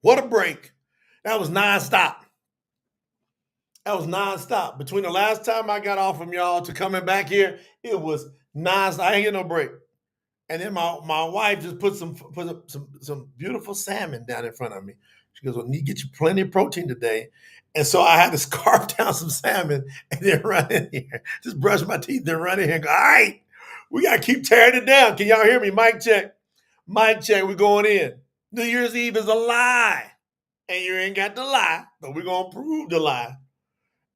What a break. That was nonstop. That was nonstop. Between the last time I got off from y'all to coming back here, it was nonstop. I ain't get no break. And then my wife just put some beautiful salmon down in front of me. She goes, "Well, need to get you plenty of protein today." And so I had to scarf down some salmon and then run in here. Just brush my teeth, then run in here and go, "All right, we gotta keep tearing it down." Can y'all hear me? Mic check. Mic check. We're going in. New Year's Eve is a lie. And you ain't got to lie, but we're gonna prove the lie.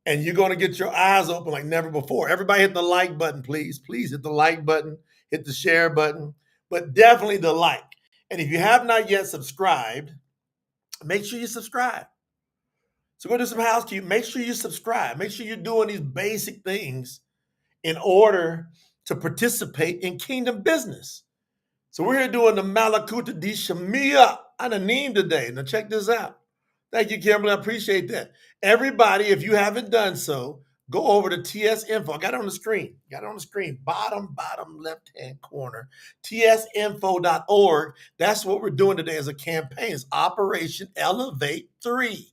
And you're going to get your eyes open like never before. Everybody hit the like button, please. Please hit the like button, hit the share button, but definitely the like. And if you have not yet subscribed, make sure you subscribe. So go do some housekeeping. Make sure you subscribe. Make sure you're doing these basic things in order to participate in kingdom business. So we're here doing the Malakuta di Shemiah Ananim today. Now check this out. Thank you, Kimberly. I appreciate that. Everybody, if you haven't done so, go over to TS Info. I got it on the screen. Bottom left-hand corner. tsinfo.org. That's what we're doing today as a campaign. It's Operation Elevate 3.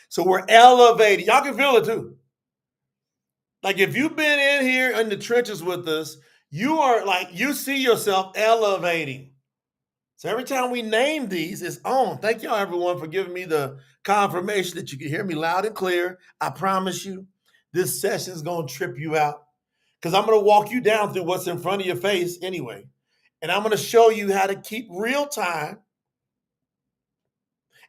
So we're elevating. Y'all can feel it too. Like if you've been in here in the trenches with us, you are like, you see yourself elevating. So every time we name these, it's on. Thank y'all, everyone, for giving me the confirmation that you can hear me loud and clear. I promise you, this session is going to trip you out because I'm going to walk you down through what's in front of your face anyway. And I'm going to show you how to keep real time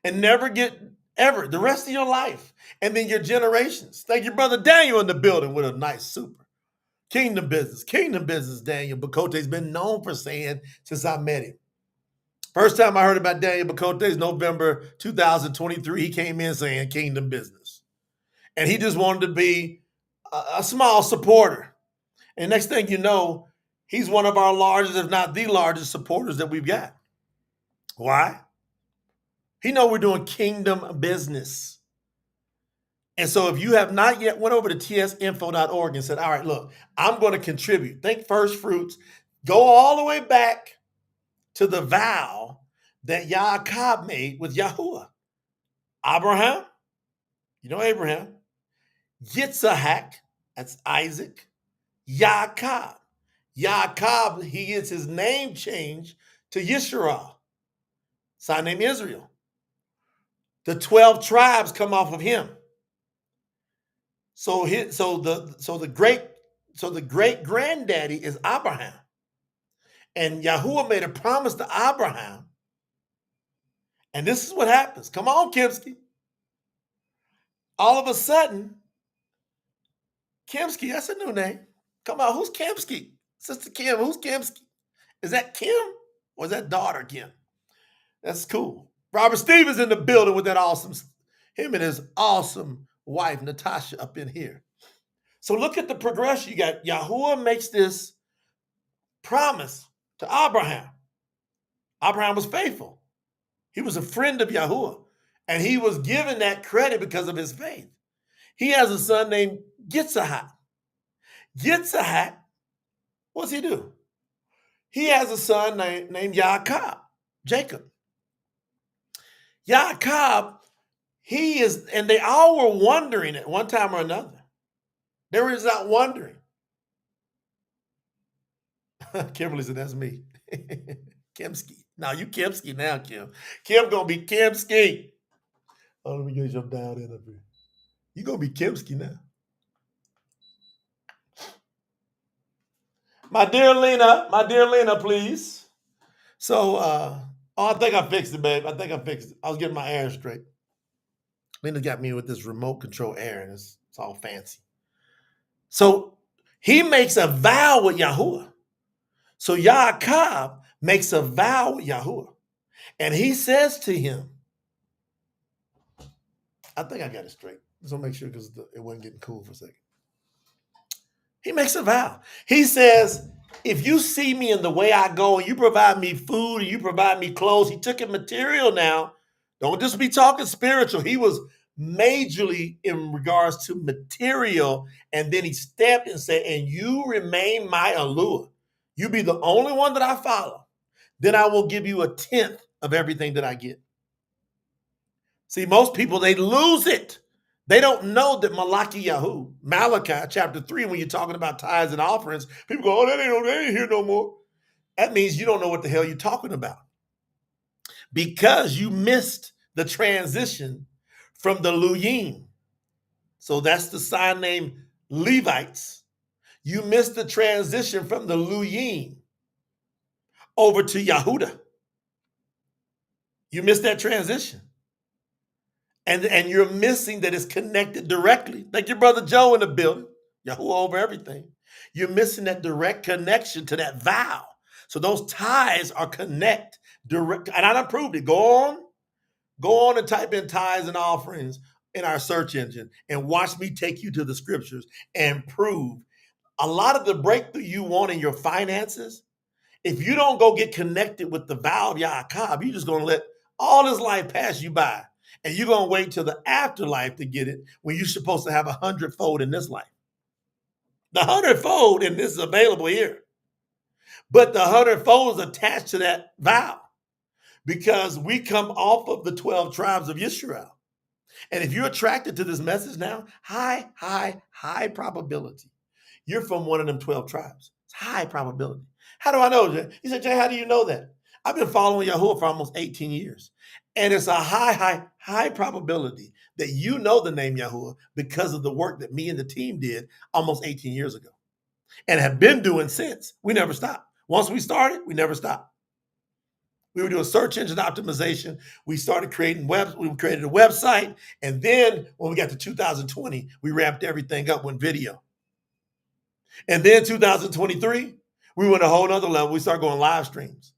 and never get ever the rest of your life and then your generations. Thank you, Brother Daniel, in the building with a nice super. Kingdom business, Daniel Bakote's been known for saying since I met him. First time I heard about Daniel Bakote is November 2023. He came in saying kingdom business. And he just wanted to be a small supporter. And next thing you know, he's one of our largest, if not the largest supporters that we've got. Why? He know we're doing kingdom business. And so if you have not yet went over to tsinfo.org and said, all right, look, I'm going to contribute. Think first fruits. Go all the way back to the vow that Yaakov made with Yahuwah. Abraham, you know Abraham. Yitzhak, that's Isaac. Yaakov. Yaakov, he gets his name changed to Yisrael, son named Israel. The 12 tribes come off of him. So the great granddaddy is Abraham. And Yahuwah made a promise to Abraham. And this is what happens. Come on, Kimsky. All of a sudden, Kimsky, that's a new name. Come on, who's Kimsky? Sister Kim, who's Kimsky? Is that Kim or is that daughter Kim? That's cool. Robert Stevens in the building with that awesome, him and his awesome wife, Natasha, up in here. So look at the progression. You got Yahuwah makes this promise to Abraham. Abraham was faithful. He was a friend of Yahuwah. And he was given that credit because of his faith. He has a son named Yitzhak. Yitzhak, what's he do? He has a son named Yaakov, Jacob. Yaakov, he is, and they all were wondering at one time or another. They were just out wondering. Kimberly said, that's me. Kimsky. Now you Kimsky now, Kim. Kim gonna be Kimsky. Oh, let me get you down in up here. You gonna be Kimsky now. My dear Lena, please. So, I think I fixed it, babe. I think I fixed it. I was getting my air straight. Lena got me with this remote control air, and it's all fancy. So he makes a vow with Yahuwah. So Yaakov makes a vow with Yahuwah. And he says to him, I think I got it straight. Just want to make sure because it wasn't getting cool for a second. He makes a vow. He says, if you see me in the way I go and you provide me food and you provide me clothes, he took it material now. Don't just be talking spiritual. He was majorly in regards to material. And then he stepped and said, and you remain my allure. You be the only one that I follow. Then I will give you 1/10 of everything that I get. See, most people, they lose it. They don't know that Malachi Chapter 3, when you're talking about tithes and offerings, people go, oh, that ain't here no more. That means you don't know what the hell you're talking about, because you missed the transition from the Luyim. So that's the sign name Levites. You missed the transition from the Luyim over to Yahudah. You missed that transition. And you're missing that it's connected directly. Like your brother Joe in the building, Yahuwah over everything. You're missing that direct connection to that vow. So those ties are connect direct. And I done proved it. Go on and type in tithes and offerings in our search engine and watch me take you to the scriptures and prove a lot of the breakthrough you want in your finances. If you don't go get connected with the vow of Yaakov, you're just going to let all this life pass you by. And you're going to wait till the afterlife to get it, when you're supposed to have 100-fold in this life. The 100-fold in this is available here. But the 100-fold is attached to that vow, because we come off of the 12 tribes of Israel. And if you're attracted to this message now, high probability you're from one of them 12 tribes. It's high probability. How do I know, Jay? He said, Jay, how do you know that? I've been following Yahuwah for almost 18 years. And it's a high probability that you know the name Yahuwah because of the work that me and the team did almost 18 years ago and have been doing since. We never stopped. Once we started, we never stopped. We were doing search engine optimization. We started creating we created a website. And then when we got to 2020, we ramped everything up with video. And then 2023, we went a whole nother level. We started going live streams.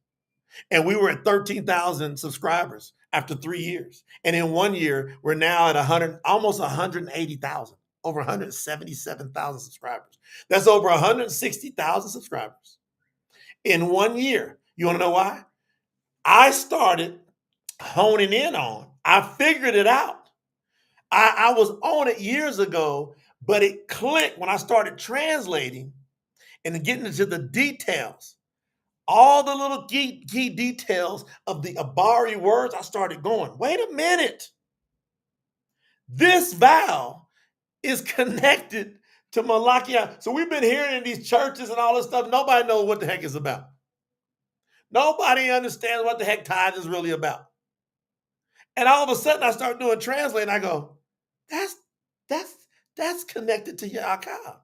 And we were at 13,000 subscribers after 3 years. And in 1 year, we're now at almost 180,000, over 177,000 subscribers. That's over 160,000 subscribers in 1 year. You want to know why? I started honing in on, I figured it out. I was on it years ago, but it clicked when I started translating and getting into the details. All the little key details of the Abari words, I started going, wait a minute. This vow is connected to Malachi. So we've been hearing in these churches and all this stuff. Nobody knows what the heck it's about. Nobody understands what the heck tithe is really about. And all of a sudden I start doing translating. I go, that's connected to Yaakov,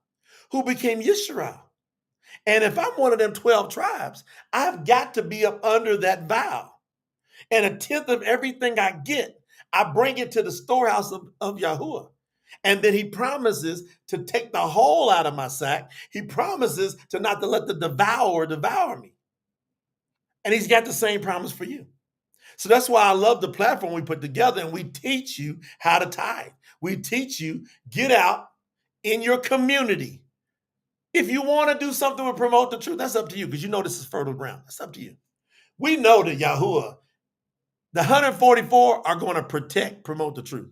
who became Yisrael. And if I'm one of them 12 tribes, I've got to be up under that vow. And a tenth of everything I get, I bring it to the storehouse of Yahuwah. And then he promises to take the whole out of my sack. He promises to not to let the devourer devour me. And he's got the same promise for you. So that's why I love the platform we put together, and we teach you how to tithe. We teach you, get out in your community. If you want to do something to promote the truth, that's up to you, because you know this is fertile ground. That's up to you. We know that Yahuwah, the 144 are going to promote the truth.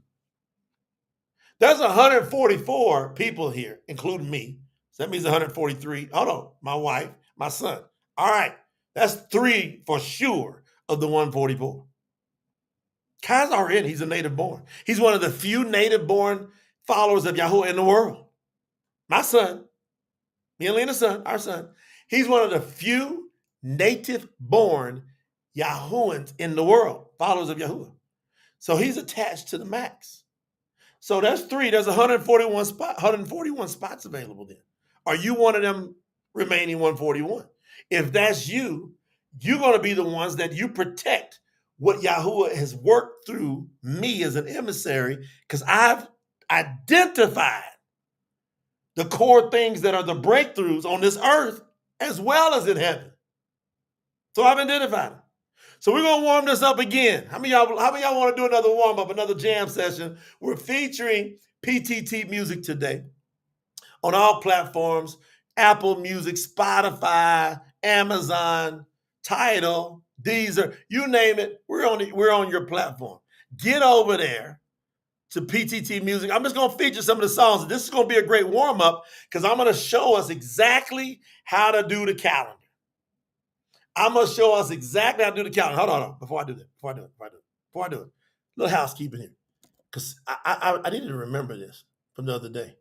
There's 144 people here, including me. So that means 143. Hold on, my wife, my son. All right, that's 3 for sure of the 144. Kai's already, he's a native born. He's one of the few native born followers of Yahuwah in the world. My son, me and Lena's son, our son, he's one of the few native born Yahuans in the world, followers of Yahuwah. So he's attached to the max. So that's 3. There's 141 spots available then. Are you one of them remaining 141? If that's you, you're going to be the ones that you protect what Yahuwah has worked through me as an emissary, because I've identified the core things that are the breakthroughs on this earth as well as in heaven. So I've identified them. So we're going to warm this up again. How many of y'all want to do another warm up, another jam session? We're featuring PTT music today on all platforms: Apple Music, Spotify, Amazon, Tidal, Deezer, you name it. We're on your platform. Get over there to PTT Music. I'm just going to feature some of the songs. This is going to be a great warm up, because I'm going to show us exactly how to do the calendar. I'm going to show us exactly how to do the calendar. Hold on. Before I do it. Little housekeeping here. Because I needed to remember this from the other day.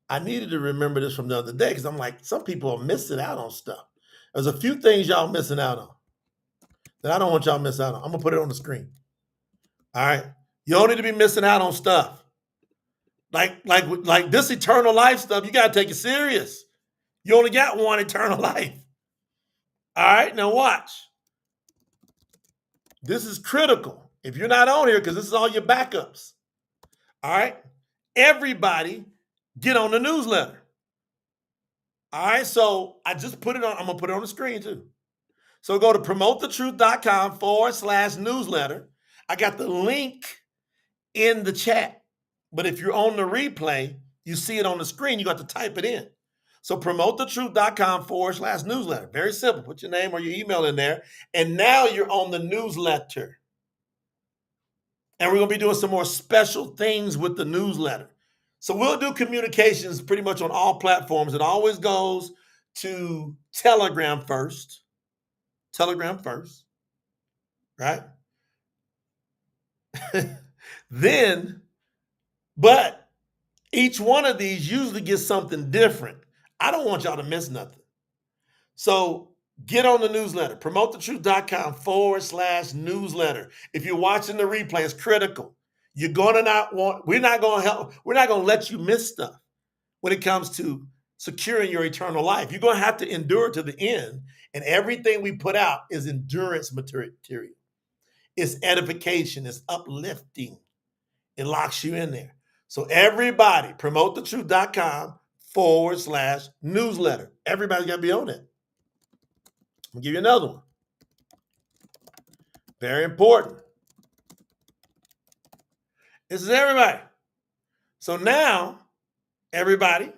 Because I'm like, some people are missing out on stuff. There's a few things y'all missing out on that I don't want y'all to miss out on. I'm going to put it on the screen. All right? You don't need to be missing out on stuff. Like this eternal life stuff, you got to take it serious. You only got one eternal life. All right? Now watch. This is critical. If you're not on here, because this is all your backups. All right? Everybody get on the newsletter. All right? So I just put it on. I'm going to put it on the screen too. So go to promotethetruth.com/newsletter. I got the link in the chat. But if you're on the replay, you see it on the screen. You got to type it in. So promotethetruth.com/newsletter. Very simple. Put your name or your email in there. And now you're on the newsletter. And we're going to be doing some more special things with the newsletter. So we'll do communications pretty much on all platforms. It always goes to Telegram first. Right? But each one of these usually gets something different. I don't want y'all to miss nothing. So get on the newsletter, promotethetruth.com/newsletter. If you're watching the replay, it's critical. We're not going to let you miss stuff when it comes to securing your eternal life. You're going to have to endure to the end, and everything we put out is endurance material. It's edification, it's uplifting. It locks you in there. So everybody, promotethetruth.com/newsletter. Everybody's got to be on it. I'll give you another one. Very important. This is everybody. So now, everybody,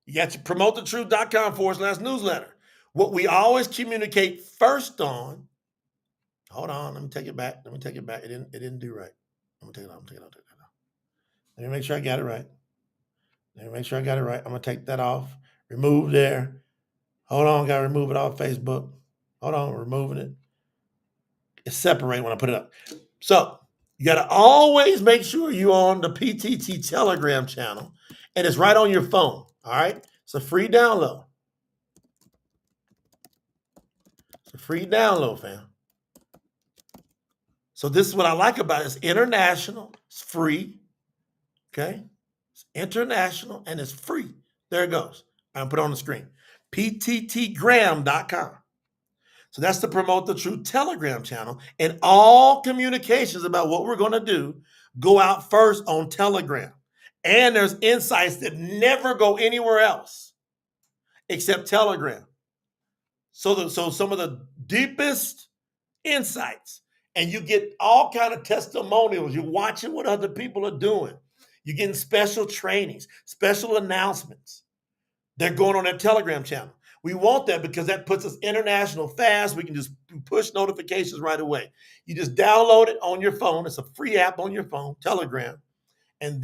you got your promotethetruth.com/newsletter. What we always communicate first on, hold on, let me take it back. It didn't do right. Let me take it off. Let me make sure I got it right. I'm going to take that off. Remove there. Hold on, got to remove it off Facebook. Hold on, removing it. It's separating when I put it up. So you got to always make sure you're on the PTT Telegram channel, and it's right on your phone. All right? It's a free download. Fam. So this is what I like about it. It's international. It's free. Okay? It's international, and it's free. There it goes. I'm going to put it on the screen. PTTgram.com. So that's to Promote the Truth Telegram channel. And all communications about what we're going to do go out first on Telegram. And there's insights that never go anywhere else except Telegram. So some of the deepest insights, and you get all kind of testimonials. You're watching what other people are doing. You're getting special trainings, special announcements. They're going on that Telegram channel. We want that because that puts us international fast. We can just push notifications right away. You just download it on your phone. It's a free app on your phone, Telegram. And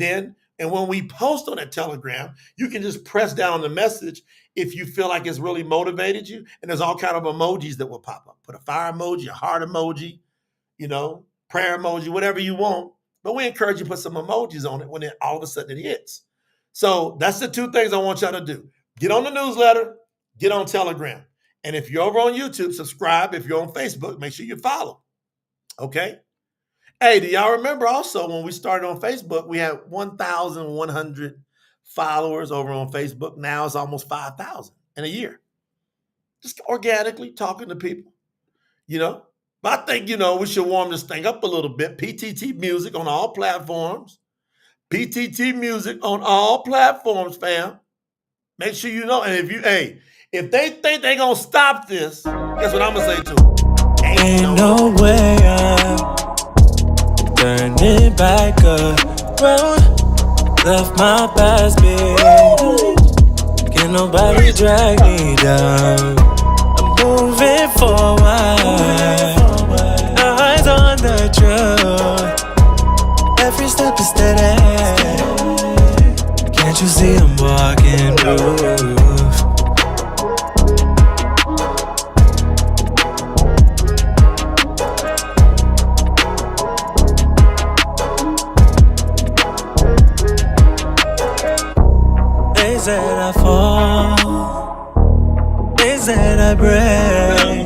when we post on that Telegram, you can just press down on the message if you feel like it's really motivated you. And there's all kind of emojis that will pop up. Put a fire emoji, a heart emoji, prayer emoji, whatever you want. But we encourage you to put some emojis on it when all of a sudden it hits. So that's the two things I want y'all to do. Get on the newsletter, get on Telegram. And if you're over on YouTube, subscribe. If you're on Facebook, make sure you follow. Okay? Hey, do y'all remember also when we started on Facebook, we had 1,100 followers over on Facebook. Now it's almost 5,000 in a year. Just organically talking to people, But I think, we should warm this thing up a little bit. PTT Music on all platforms. PTT Music on all platforms, fam. Make sure you know. And if they think they're going to stop this, guess what I'm going to say to them? Ain't no way I'm turning back around. Left my past behind. Can't nobody drag me down. I'm moving forward. Eyes on the truth. Every step is steady. Can't you see I'm walking proof? fall. They said I break,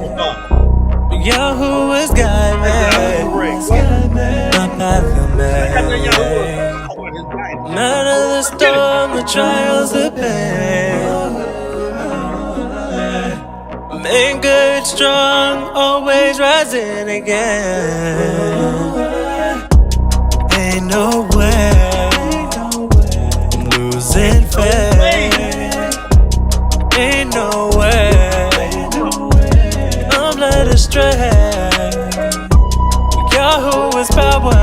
but Yahuwah's guide me. My path will make. Matter the storm, the trials, the pain. Make good strong, always rising again. Ain't no way I'm losing faith. Ain't no way I'm led astray. Yahuwah's power,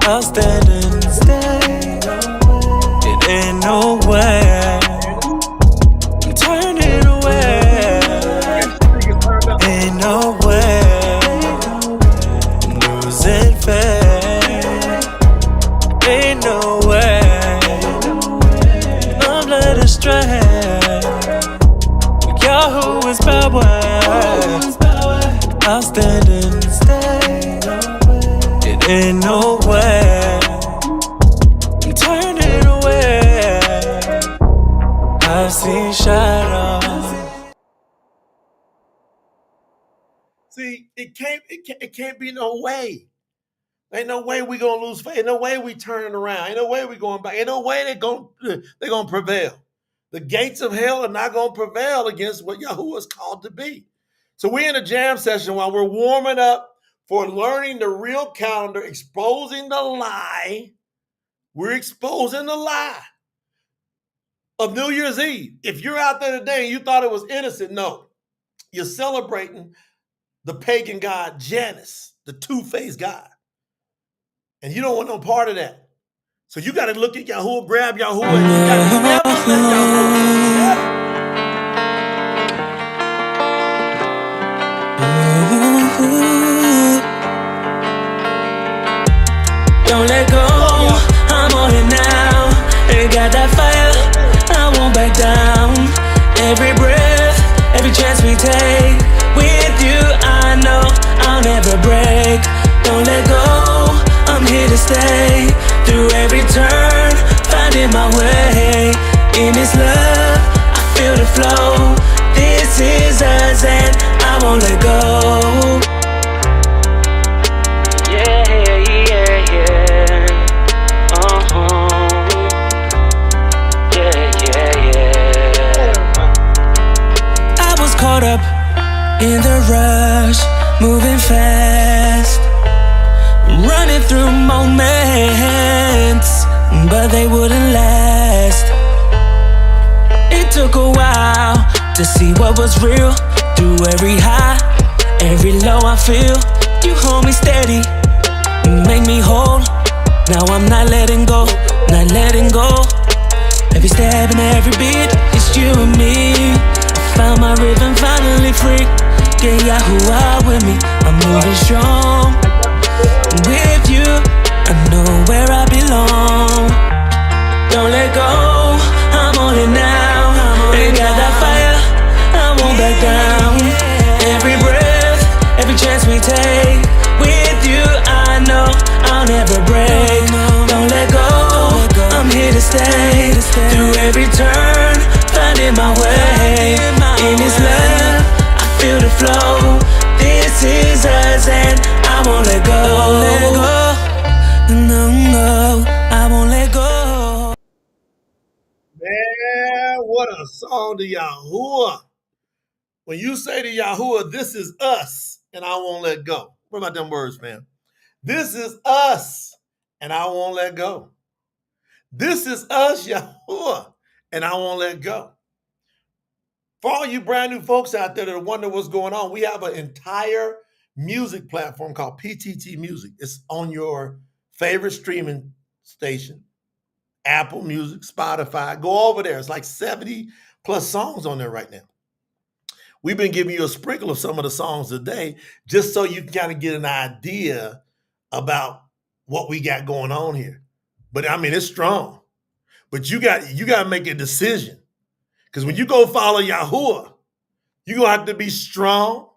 I'll stand and stay. It ain't no way I'm turning away. Ain't no way I'm losing faith. Ain't no way I'm led astray. Yahuwah's power, I'll stand and stay. It ain't no way I'm turning away. I've seen shadows. See, it can't be no way. Ain't no way we gonna lose faith. Ain't no way we turning around. Ain't no way we going back. Ain't no way they're gonna prevail. The gates of hell are not gonna prevail against what Yahuwah is called to be. So we're in a jam session while we're warming up for learning the real calendar, exposing the lie. We're exposing the lie of New Year's Eve. If you're out there today and you thought it was innocent, no. You're celebrating the pagan god Janus, the two-faced god. And you don't want no part of that. So you got to look at Yahuwah, grab Yahuwah, and you got to never let Yahuwah. Don't let go, I'm on it now. Ain't got that fire, I won't back down. Every breath, every chance we take, with you I know I'll never break. Don't let go, I'm here to stay. Through every turn, finding my way. In His love, I feel the flow. This is us and I won't let go. Caught up in the rush, moving fast, running through moments, but they wouldn't last. It took a while to see what was real. Through every high, every low I feel, you hold me steady, make me whole. Now I'm not letting go, not letting go. Every step and every beat, it's you and me. Found my rhythm, finally free. Yeah, Yahuwah with me, I'm moving strong. With you, I know where I belong. Don't let go, I'm on it now. Ain't got that fire, I won't back down. Every breath, every chance we take, with you I know I'll never break. Don't let go, I'm here to stay. Through every turn, finding my way. In His love, I feel the flow. This is us and I won't let go. No, I won't let go. Man, what a song to Yahuwah. When you say to Yahuwah, this is us and I won't let go. What about them words, man? This is us and I won't let go. This is us, Yahuwah, and I won't let go. For all you brand new folks out there that are wondering what's going on, we have an entire music platform called PTT Music. It's on your favorite streaming station, Apple Music, Spotify. Go over there. It's like 70 plus songs on there right now. We've been giving you a sprinkle of some of the songs today just so you can kind of get an idea about what we got going on here. But I mean, it's strong. But you got to make a decision. Because when you go follow Yahuwah, you're going to have to be strong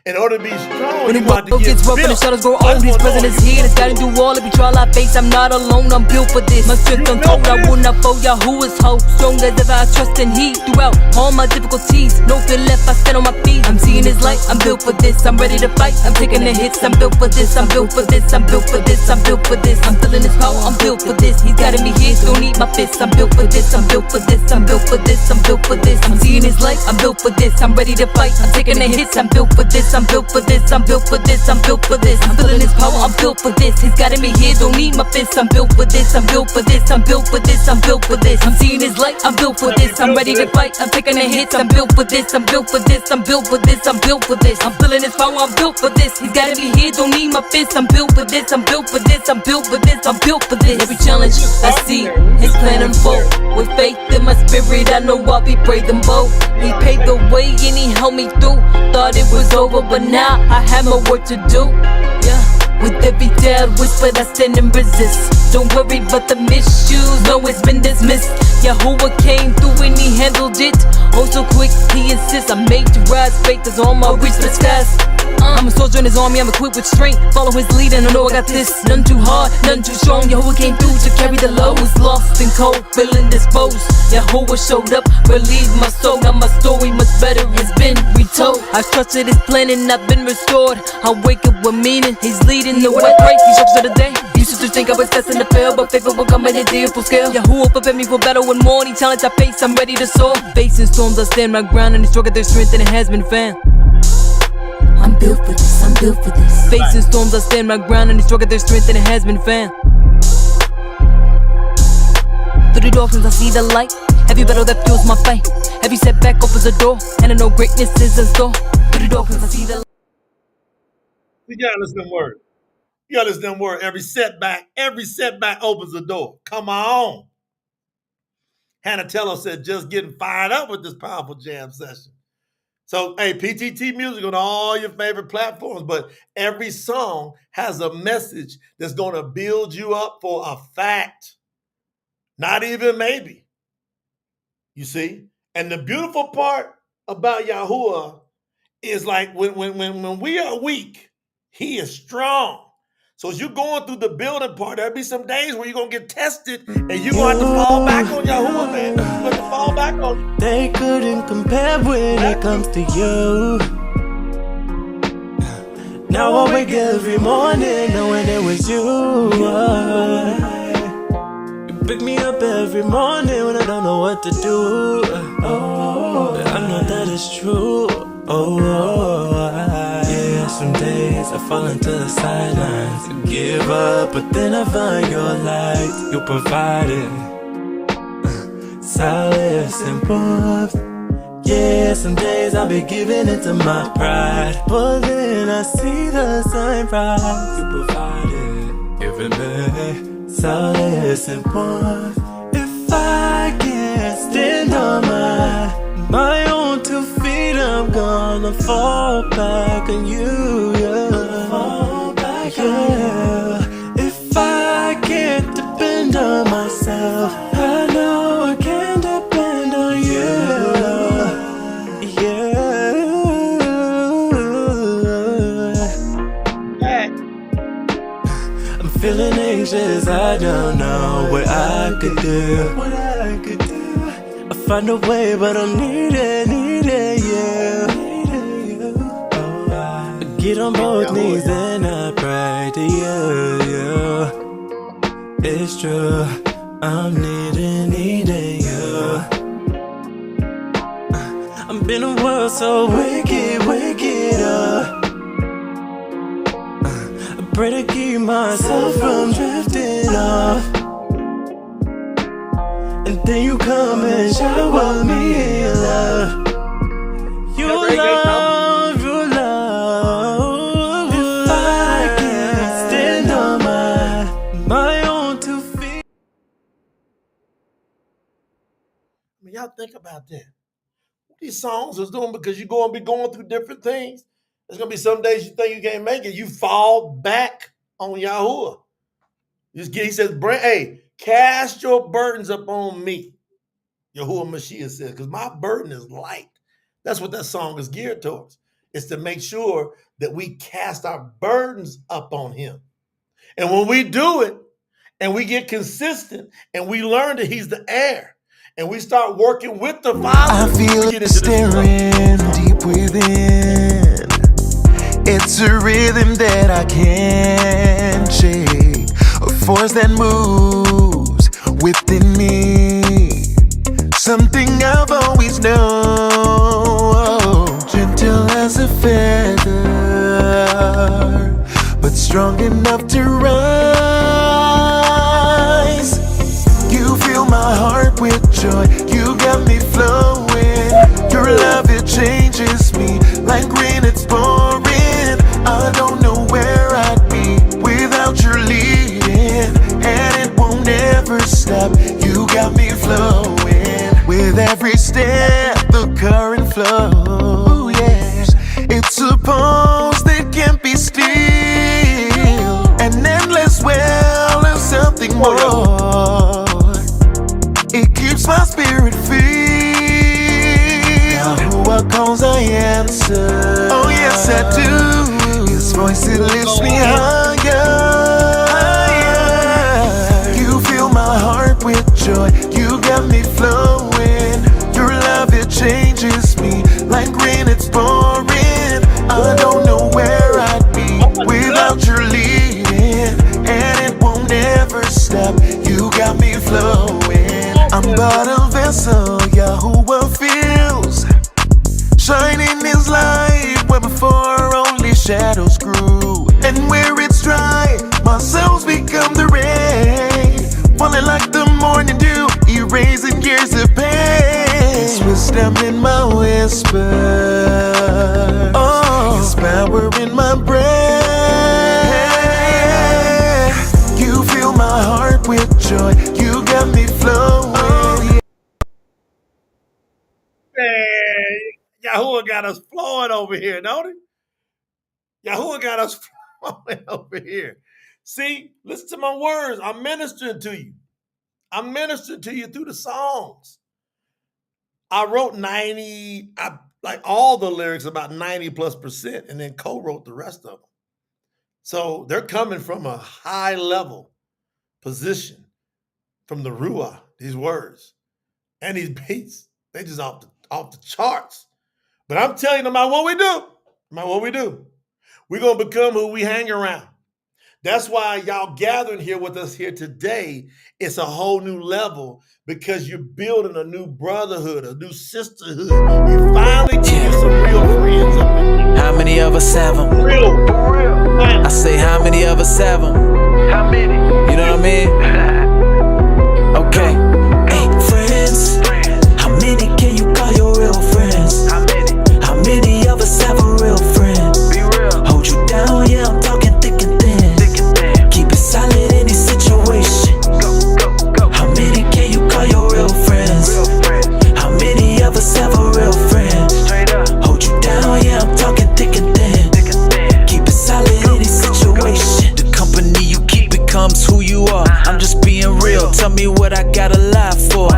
In order to be strong, When you the want to road get gets rough and the built. shadows grow I old, his just wanna presence know, is you here. It's built gotta do this? all. Every trial I face, I'm not alone. I'm built for this. My strength You untold. built I will this? not fold. Yahuah's hope. Strong as ever, I trust in He. Throughout all my difficulties, no fear left. I stand on my feet. I'm seeing His light. I'm built for this. I'm ready to fight. I'm taking the hits. I'm built for this. I'm built for this. I'm built for this. I'm built for this. I'm feeling His power. I'm built for this. He's guiding me here. Don't need my fists. I'm built for this. I'm built for this. I'm built for this. I'm built for this. I'm seeing His light. I'm built for this. I'm ready to fight. I'm taking the hits. I'm built for this. I'm built for this. I'm built for this. I'm built for this. I'm feeling His power. I'm built for this. He's guiding me here. Don't need my fists. I'm built for this. I'm built for this. I'm built for this. I'm built for this. I'm seeing His light. I'm built for this. I'm ready to fight. I'm taking the hits. I'm built for this. I'm built for this. I'm built for this. I'm built for this. I'm feeling His power. I'm built for this. He's guiding me here. Don't need my fists. I'm built for this. I'm built for this. I'm built for this. I'm built for this. Every challenge I see, His plan unfold. With faith in my spirit, I know I'll be brave and bold. He paved the way and He helped me through. Thought it was over, but now I have more work to do. Yeah. With every day I whisper, I stand and resist. Don't worry about the misuse, no, it's been dismissed. Yahuwah came through and He handled it. Oh, so quick, He insists. I'm made to rise, faith is on my reach the skies. I'm a soldier in His army, I'm equipped with strength. Follow His lead and I know I got this. None too hard, none too strong. Yahuwah came through to carry the load. Was lost and cold, feeling disposed. Yahuwah showed up, relieved my soul. Now my story much better has been retold. I trusted His plan and I've been restored. I wake up with meaning, He's leading the way. Great, He structures of the day. Used to think I was destined to fail, but faith will come at a deal full scale. Yahuwah prepared me for battle and more. Any challenge I face, I'm ready to soar. Facing storms, I stand my ground and He struck at their strength and it has been found. I'm built for this, I'm built for this. Facing storms, I stand my ground and He struck at their strength and it has been found. Through the darkness I see the light. Every battle that fuels my fight. Every setback opens a door, and I know greatness is in store. Through the darkness I see the light. You gotta listen to them words. You gotta listen to them words. Every setback opens a door. Come on. Hannah Teller said, just getting fired up with this powerful jam session. So, hey, PTT music on all your favorite platforms, but every song has a message that's going to build you up for a fact. Not even maybe. You see? And the beautiful part about Yahuwah is like when we are weak, He is strong. So as you're going through the building part, there'll be some days where you're going to get tested and you're going to have to fall back on Yahuwah, man. You're going to fall back on Him. They couldn't compare when it comes to you. Now I wake every morning knowing it was you. You pick me up every morning when I don't know what to do. I know that it's true. Yeah, some days I fall into the sidelines and give up, but then I find your light. You provide it, solace and warmth. Yeah, some days I'll be giving into my pride, but then I see the sunrise. You provide it, giving me solace and warmth. If I can't stand on my own 2 feet, I'm gonna fall back on you, yeah. Fall back, yeah. If I can't depend on myself, I know I can depend on you, yeah. I'm feeling anxious, I don't know what I could do. I find a way, but I'm needing you. I get on both knees and I pray to you. It's true, I'm needing you. I'm in a world so wicked up. I pray to keep myself from drifting off. And then you come and shower me in love. Your love. If I can't stand on my own 2 feet. I mean, y'all think about that. What these songs is doing, because you're going to be going through different things. There's going to be some days you think you can't make it. You fall back on Yahuwah. He says, hey, cast your burdens upon me. Yahuwah Mashiach says, because my burden is light. That's what that song is geared towards. is to make sure that we cast our burdens up on him. And when we do it, and we get consistent, and we learn that he's the heir, and we start working with the Father, I feel it stirring deep within. It's a rhythm that I can't shake, a force that moves within me. Something I've always known, gentle as a feather, but strong enough to rise. You fill my heart with joy, you got me flowing. Your love, it changes me, like rain it's pouring. I don't know where I'd be without your leading, and it won't ever stop. You got me flowing. With every step, the current flows, yes. It's a pulse that can't be still, an endless well of something more. It keeps my spirit filled. Yahuwah calls, I answer. Oh yes, I do. His voice, it lifts me higher. You fill my heart with joy, you got me flowing. Your love, it changes me, like rain it's pouring. I don't know where I'd be without your leading, and it won't ever stop. You got me flowing. I'm but a vessel, Yahuwah fills, shining his light where before only shadows grew. And where it's dry, my cells become the rain, falling like the morning dew, erasing years of pain. It's wisdom in my whisper, oh, His power in my breath. You fill my heart with joy, you got me flowing. Man, Yahuwah got us flowing over here, don't he? Yahuwah got us flowing over here. See, listen to my words. I'm ministering to you. I'm ministering to you through the songs. I wrote like all the lyrics, about 90+%, and then co-wrote the rest of them. So they're coming from a high level position, from the Ruah, these words. And these beats, they just off the charts. But I'm telling you, no matter what we do, we're going to become who we hang around. That's why y'all gathering here with us here today, it's a whole new level, because you're building a new brotherhood, a new sisterhood. You finally get some real friends up in here. How many of us have them? Real. I say, how many of us have them? How many? You know what I mean? Okay. Hey, friends. How many can you call your real friends? How many? How many of us have a real friend? Be real. Hold you down, yeah, I'm talking thick and thin. Keep it solid in any situation. Go. How many can you call your real friends? Real friends. How many of us have a real friend? Straight up. Hold you down, yeah, I'm talking thick and thin. Keep it solid in any situation. The company you keep becomes who you are. I'm just being real. Tell me what I gotta lie for.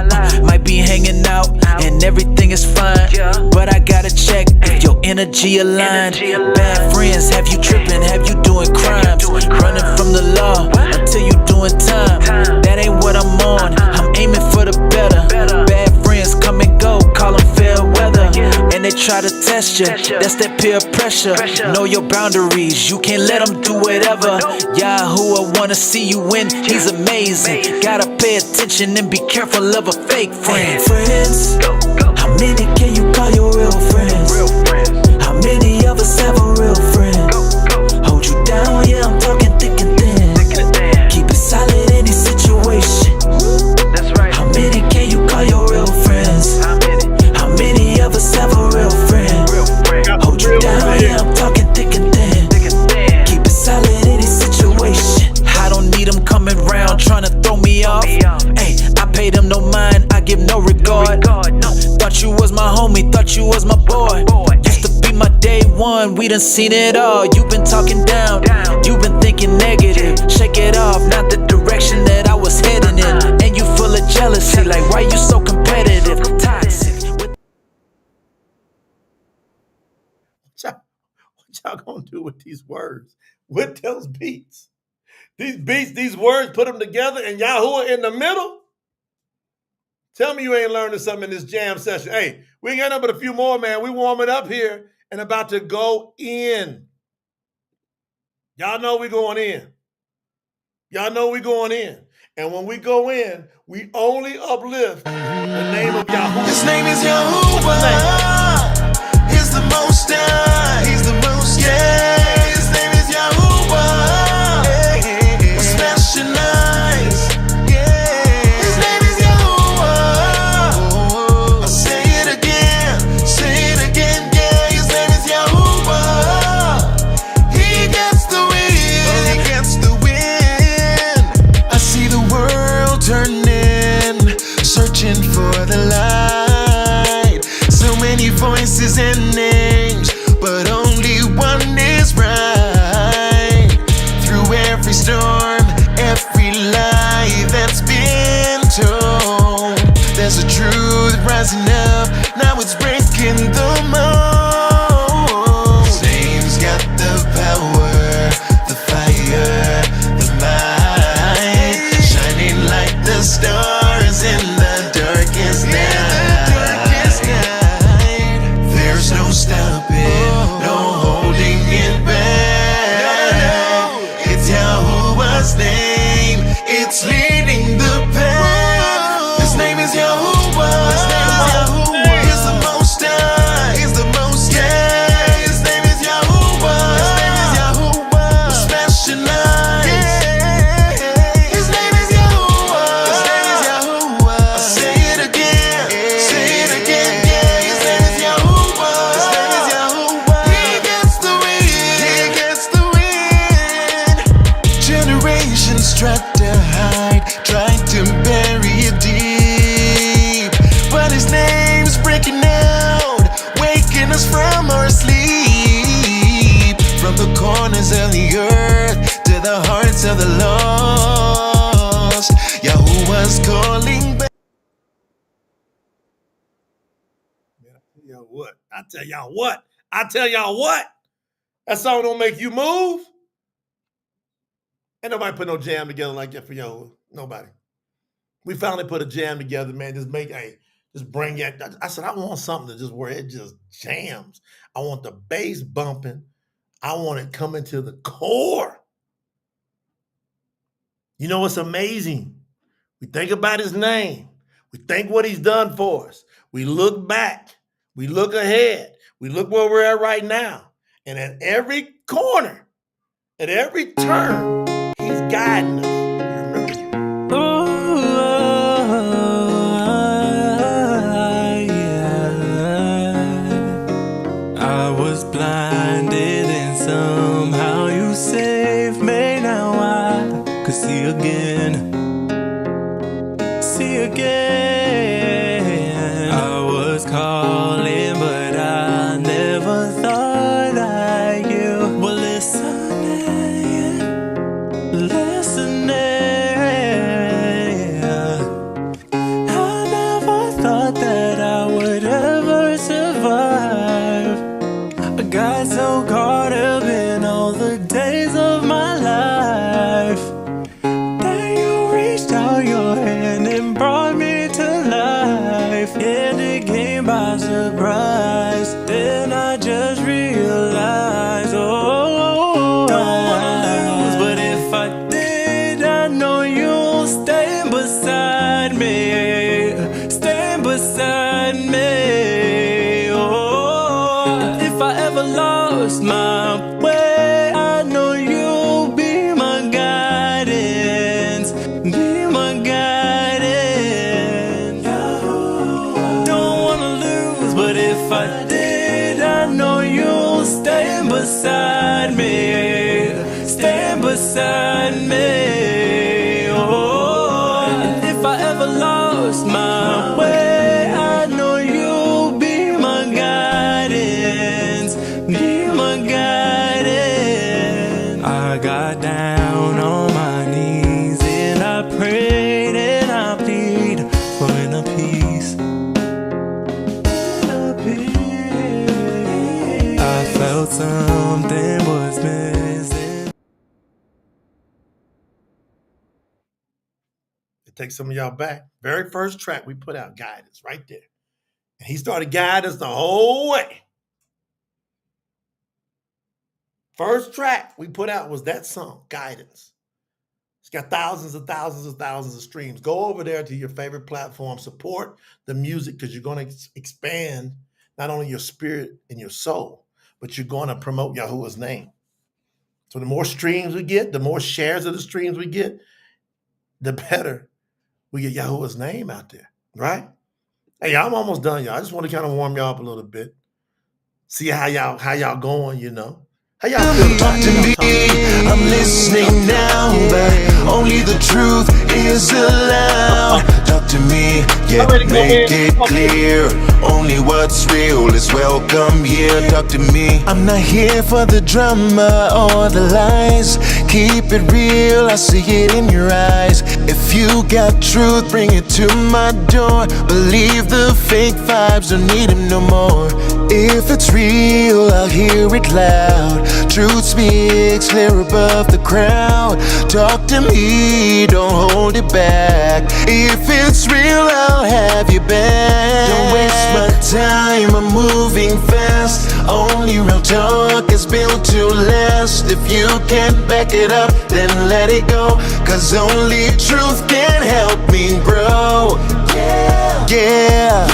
Might be hanging out and everything is fine, but I gotta check if your energy aligned. Bad friends have you tripping, have you doing crimes, running from the law until you doing time. That ain't what I'm on. I'm aiming for the better. Bad friends come and go, call them fair weather, and they try to test you. That's that peer pressure. Know your boundaries, you can't let them do whatever. Yahuwah wanna see you win, he's amazing. Gotta pay attention and be careful of a fake friend. Friends, how many can you call your real friends? How many of us have a real friend? Hold you down, yeah, I'm talking thick and thin. Keep it solid in any situation. That's right. How many can you call your real friends? How many of us have a real friend? Hold you down, yeah, I'm talking thick and thin. Keep it solid in any situation. I don't need them coming round trying to throw me off. Hey, I pay them no mind, I give no regard. Thought you was my homie, thought you was my boy. Used to be my day one, we done seen it all. You've been talking down, you've been thinking negative. Shake it off, not the direction that I was heading in. And you full of jealousy, like why you so competitive? Toxic. y'all gonna do with these words, with those beats? These beats, these words, put them together, and Yahuwah in the middle? Tell me you ain't learning something in this jam session. Hey, we ain't got nothing but a few more, man. We warming up here and about to go in. Y'all know we going in. Y'all know we going in. And when we go in, we only uplift the name of Yahuwah. His name is Yahuwah. He's the Most High. He's the Most High. Yeah, his name is Yahuwah. We're specialized. Yeah, his name is Yahuwah. I'll say it again. Yeah, his name is Yahuwah. He gets the win. He gets the win. I see the world turning, searching for the light. So many voices and names, but only one is right. Through every storm, every lie that's been told, there's a truth rising up. Now it's breaking the mold. His name's got the power, the fire, the might, shining like the stars in the darkest night. There's no stopping, no holding it back. It's Yahuwah's name, it's leading the path. His name is Yahuwah. He's the Most High. He's the Most High. His name is Yahuwah. We're specialized. His name is Yahuwah. I'll say it again. Yeah, his name is Yahuwah. He gets the win. Generations tried to hide, tried to bury it deep, but his name's breaking out, waking us from our sleep. From the corners of the earth to the hearts of the lost, Yahuwah's calling back. I tell y'all what. That song don't make you move. Ain't nobody put no jam together like that for Yahuwah. Nobody. We finally put a jam together, man. Just bring it. I said, I want something to just where it just jams. I want the bass bumping. I want it coming to the core. You know what's amazing? We think about his name. We think what he's done for us. We look back. We look ahead. We look where we're at right now. And at every corner, at every turn, he's guiding us. I was blinded and somehow you saved me. Now I could see again. I was calling, but I never thought that you were listening. I never thought that I would ever survive. I got so caught up in all the days of my life. Then you reached out your hand and brought me to life. And it came by surprise. Then I just realized, don't wanna lose, but if I did, I know you'll stand beside me. Stand beside me. And if I ever lost my way, I know you'll be my guidance. Be my guidance. Don't wanna lose, but if I did, I know you'll stand beside me. Stand beside me. And if I ever lost my way, I know you'll be my guidance. Be my guidance. I got down on my knees and I prayed and I plead for inner peace. I felt something was missing. It takes some of y'all back. Very first track we put out, Guidance, right there. And he started guiding us the whole way. First track we put out was that song, Guidance. It's got thousands and thousands and thousands of streams. Go over there to your favorite platform. Support the music because you're going to expand not only your spirit and your soul, but you're going to promote Yahuwah's name. So the more streams we get, the more shares of the streams we get, the better we get Yahuwah's name out there, right? Hey, I'm almost done, y'all. I just want to kind of warm y'all up a little bit. See how y'all going, you know. How y'all feel about it? I'm listening now, but only the truth is allowed. Talk to me, yeah, make it clear. Only what's real is welcome here. Talk to me. I'm not here for the drama or the lies. Keep it real, I see it in your eyes. If you got truth, bring it to my door. Believe the fake vibes, don't need them no more. If it's real, I'll hear it loud. Truth speaks clear above the crowd. Talk to me, don't hold it back. If it's real, I'll have you back. Don't waste my time, I'm moving fast. Only real talk is built to last. If you can't back it up, then let it go. Cause only truth can help me grow. Yeah, yeah,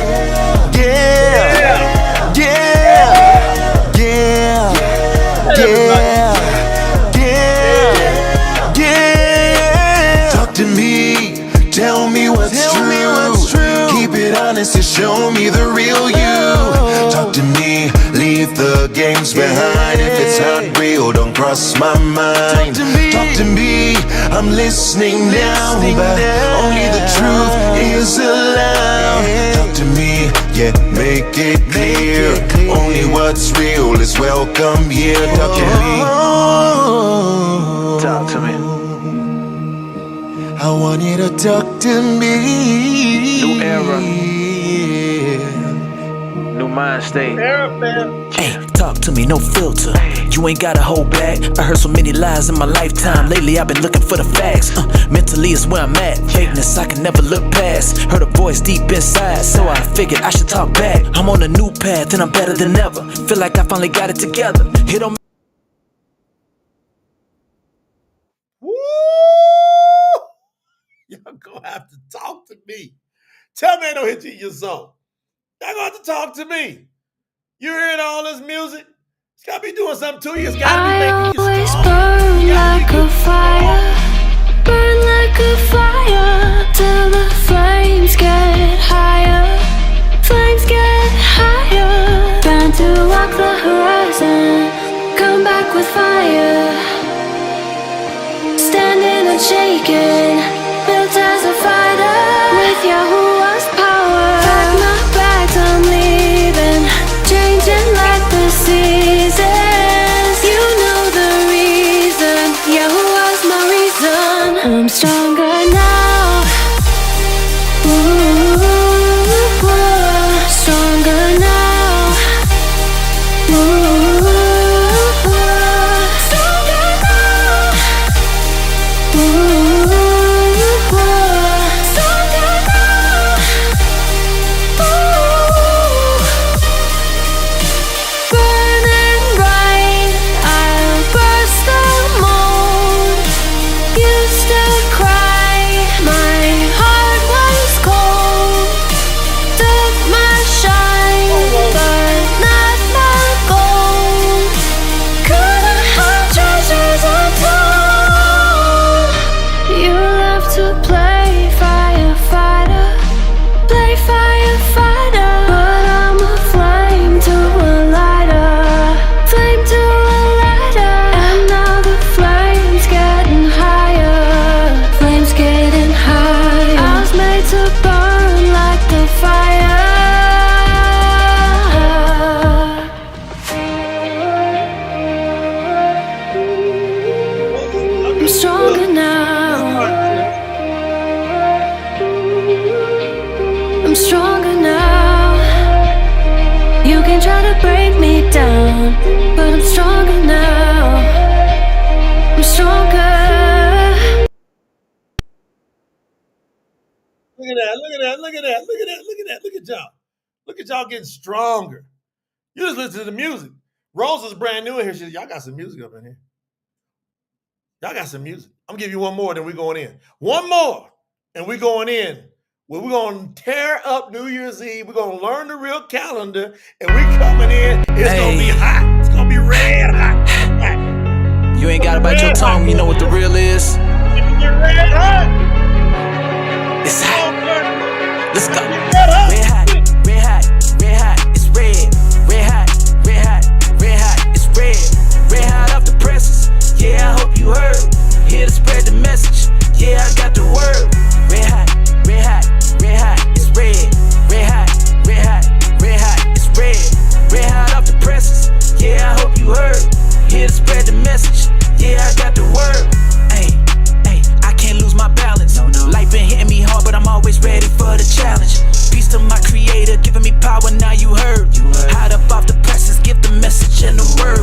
yeah, yeah, yeah, yeah, yeah. Talk to me, tell me what's true. Keep it honest and show me the real you. Talk to me, leave the games behind. If it's not real, don't cross my mind. Talk to me, I'm listening now, but only the truth is allowed. Talk to me, yeah, make it clear. Only what's real is welcome here. Talk to me. Talk to me. I want you to talk to me. New era. New mind state. Hey, talk to me, no filter. You ain't gotta hold back. I heard so many lies in my lifetime. Lately I've been looking for the facts. Mentally is where I'm at. Fakeness I can never look past. Heard a voice deep inside, so I figured I should talk back. I'm on a new path and I'm better than ever. Feel like I finally got it together. It don't Woo! Y'all gonna have to talk to me. Tell me I don't hit you in your zone. Y'all gonna have to talk to me. You hearing all this music? It's gotta be doing something to you. It's gotta be making you strong. Burn like a fire, burn like a fire, till the flames get higher, flames get higher. Bound to walk the horizon, come back with fire, standing and shaking, built as a fighter, with Yahuwah's power. Pack my bags, I'm leaving, changing like the seasons. You know the reason, Yahuwah's my reason. I'm stronger now. Ooh, stronger now. Ooh, stronger now. Ooh, stronger now. Ooh. Burning bright, I'll burst the mold. Used to cry, my heart was cold. Took my shine, but not my gold. Couldn't have treasures untold. You love to play firefighter, play firefighter, but I'm a flame to a lighter, flame to a lighter. And now the flames getting higher, flames getting higher. I was made to burn like the fire. I'm stronger now. I'm stronger now. You can try to break me down, but I'm stronger now. I'm stronger. Look at that, look at that, look at that, look at that, look at that, look at y'all. Look at y'all getting stronger. You just listen to the music. Rose is brand new in here. She said, y'all got some music up in here. Y'all got some music. I'm gonna give you one more, then we're going in. One more, and we're going in. Well, we're gonna tear up New Year's Eve. We're gonna learn the real calendar, and we coming in. It's gonna be hot. It's gonna be red hot. You ain't gotta bite your tongue, you know what the real is. Red hot. It's hot. Let's go. Red hot. Red hot, red hot, red hot, it's red. Red hot, red hot, red hot, it's red. Red hot off the presses. Yeah, I hope you heard. Here to spread the message. Yeah, I got the word. Red hot, red hot, red hot, it's red. Red hot, red hot, red hot, it's red. Red hot off the presses. Yeah, I hope you heard. Here to spread the message. Yeah, I got the word. Ay, ay, I can't lose my balance. Life been hitting me hard, but I'm always ready for the challenge. Peace to my creator, giving me power, now you heard. Hot up off the presses, give the message and the word.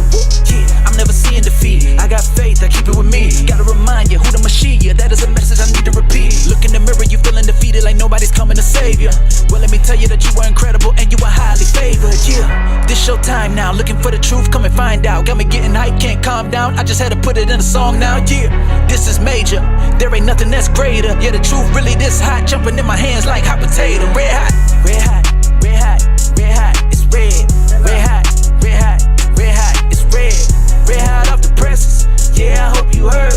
Yeah, I'm never seeing defeat. I got faith, I keep it with me. Gotta remind you who the Mashiach, that is a message I need to repeat. Look in the mirror, you feeling defeated like nobody's coming to save you. Well, let me tell you that you are incredible and you are highly favored. Yeah, this your time now, looking for the truth, come and find out. Got me getting hyped, can't calm down, I just had to put it in a song now. Yeah, this is major, there ain't nothing that's greater. Yeah, the truth really this hot, jumping in my hands like hot potato. Red hot, red hot, red hot, red hot, it's red. Red hot, red hot, red hot, it's red. Red hot off the presses. Yeah, I hope you heard.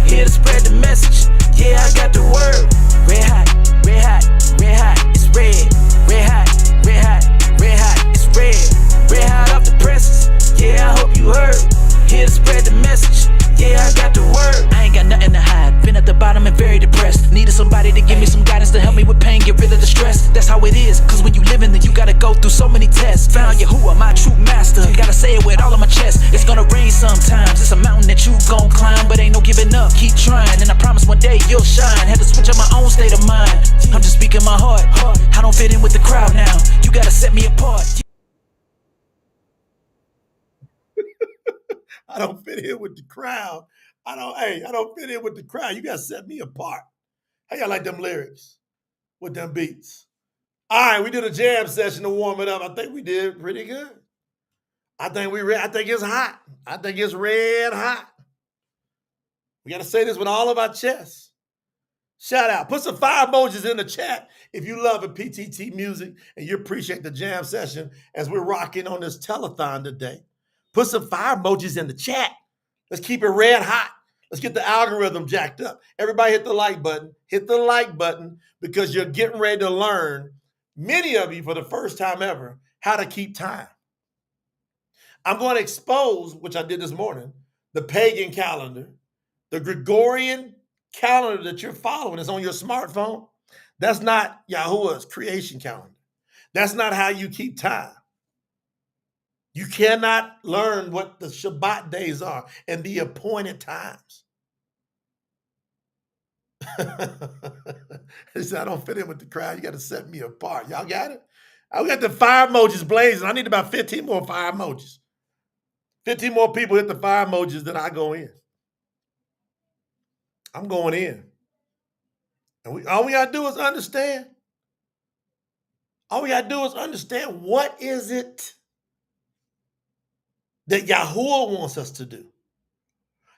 Here to spread the message. Yeah, I got the word. Red hot, red hot, red hot, it's red. Red hot, red hot, red hot, it's red. Red hot off the presses. Yeah, I hope you heard. Here to spread the message. Yeah, I got the word. I ain't got nothing to hide. Been at the bottom and very depressed. Needed somebody to give me some guidance to help me with pain, get rid of the stress. That's how it is, cause when you living, then you gotta go through so many tests. Found Yahuwah, my true master. Gotta say it with all of my chest. It's gonna rain sometimes. It's a mountain that you gon' climb, but ain't no giving up. Keep trying, and I promise one day you'll shine. Had to switch up my own state of mind. I'm just speaking my heart. I don't fit in with the crowd now. You gotta set me apart. I don't fit in with the crowd. I don't fit in with the crowd. You gotta set me apart. How y'all like them lyrics with them beats? All right, we did a jam session to warm it up. I think we did pretty good. I think it's hot. I think it's red hot. We gotta say this with all of our chests. Shout out. Put some fire emojis in the chat if you love a PTT music and you appreciate the jam session as we're rocking on this telethon today. Put some fire emojis in the chat. Let's keep it red hot. Let's get the algorithm jacked up. Everybody hit the like button. Hit the like button because you're getting ready to learn, many of you for the first time ever, how to keep time. I'm going to expose, which I did this morning, the pagan calendar, the Gregorian calendar that you're following is on your smartphone. That's not Yahuwah's creation calendar. That's not how you keep time. You cannot learn what the Shabbat days are and the appointed times. He said, I don't fit in with the crowd. You got to set me apart. Y'all got it? I got the fire emojis blazing. I need about 15 more fire emojis. 15 more people hit the fire emojis, then I go in. I'm going in. And all we got to do is understand. All we got to do is understand what is it that Yahuwah wants us to do.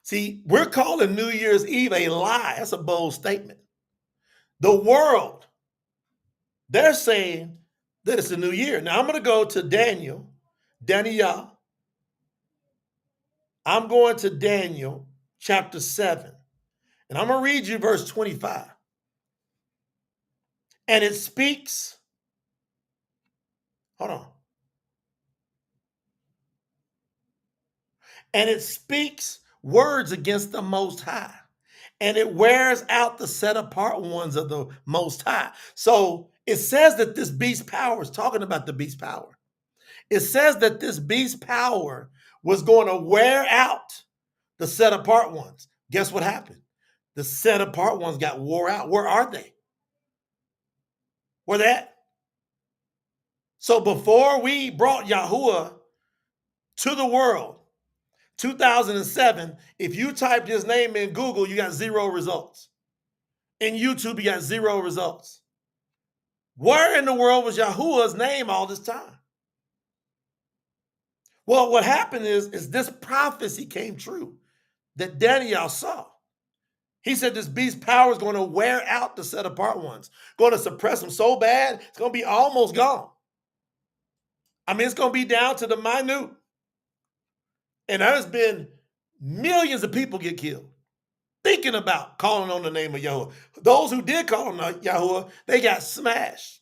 See, we're calling New Year's Eve a lie. That's a bold statement. The world, they're saying that it's a new year. Now, I'm going to go to Daniel. I'm going to Daniel chapter 7. And I'm going to read you verse 25. And it speaks, hold on. And it speaks words against the Most High. And it wears out the set apart ones of the Most High. So it says that this beast power is talking about the beast power. It says that this beast power was going to wear out the set apart ones. Guess what happened? The set apart ones got wore out. Where are they? Where they at? So before we brought Yahuwah to the world, 2007, if you typed his name in Google, you got 0 results. In YouTube, you got 0 results. Where in the world was Yahuwah's name all this time? Well, what happened is this prophecy came true that Daniel saw. He said this beast power is going to wear out the set apart ones, going to suppress them so bad, it's going to be almost gone. I mean, it's going to be down to the minute. And there's been millions of people get killed thinking about calling on the name of Yahuwah. Those who did call on Yahuwah, they got smashed.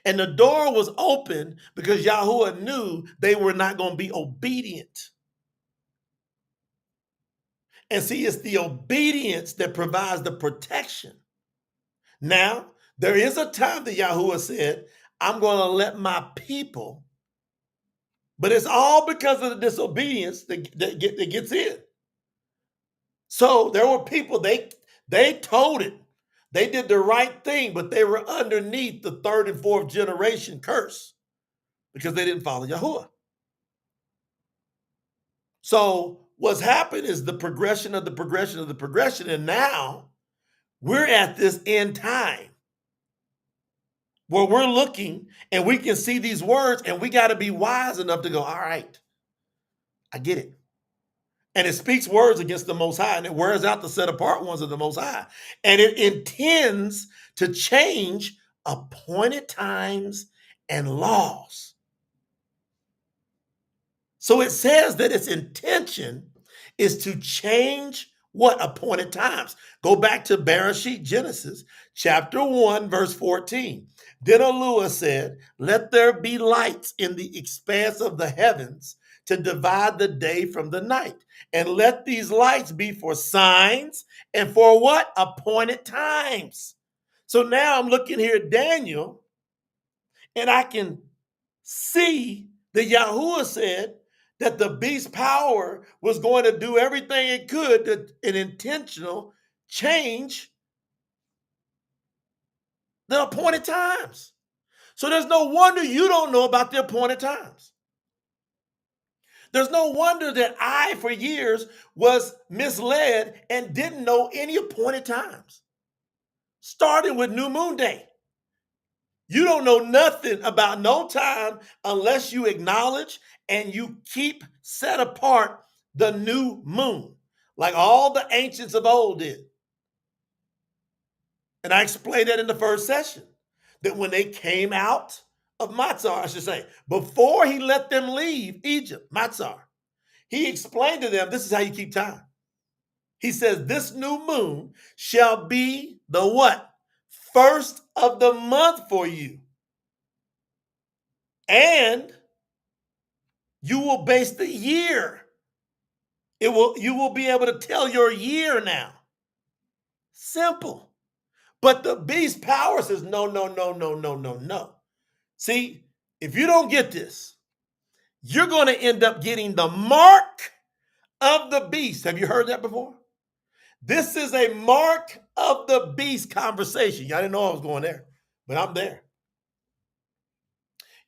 And the door was open because Yahuwah knew they were not going to be obedient. And see, it's the obedience that provides the protection. Now, there is a time that Yahuwah said, I'm going to let my people, but it's all because of the disobedience that gets in. So there were people, they told it. They did the right thing, but they were underneath the 3rd and 4th generation curse because they didn't follow Yahuwah. So what's happened is the progression of the progression of the progression. And now we're at this end time where we're looking and we can see these words and we got to be wise enough to go, all right, I get it. And it speaks words against the Most High, and it wears out the set apart ones of the Most High. And it intends to change appointed times and laws. So it says that its intention is to change what? Appointed times. Go back to Bereshit, Genesis, chapter 1, verse 14. Then Yahuwah said, let there be lights in the expanse of the heavens to divide the day from the night. And let these lights be for signs and for what? Appointed times. So now I'm looking here at Daniel, and I can see that Yahuwah said that the beast power was going to do everything it could to an intentional change the appointed times. So there's no wonder you don't know about the appointed times. There's no wonder that I, for years, was misled and didn't know any appointed times. Starting with New Moon Day. You don't know nothing about no time unless you acknowledge and you keep set apart the new moon, like all the ancients of old did. And I explained that in the first session, that when they came out of Matzar, I should say, before he let them leave Egypt, Matzar, he explained to them, this is how you keep time. He says, this new moon shall be the what? First of the month for you. And you will base the year. You will be able to tell your year now. Simple. But the beast power says, no, no, no, no, no, no, no. See, if you don't get this, you're going to end up getting the mark of the beast. Have you heard that before? This is a mark of the beast conversation. Y'all didn't know I was going there, but I'm there.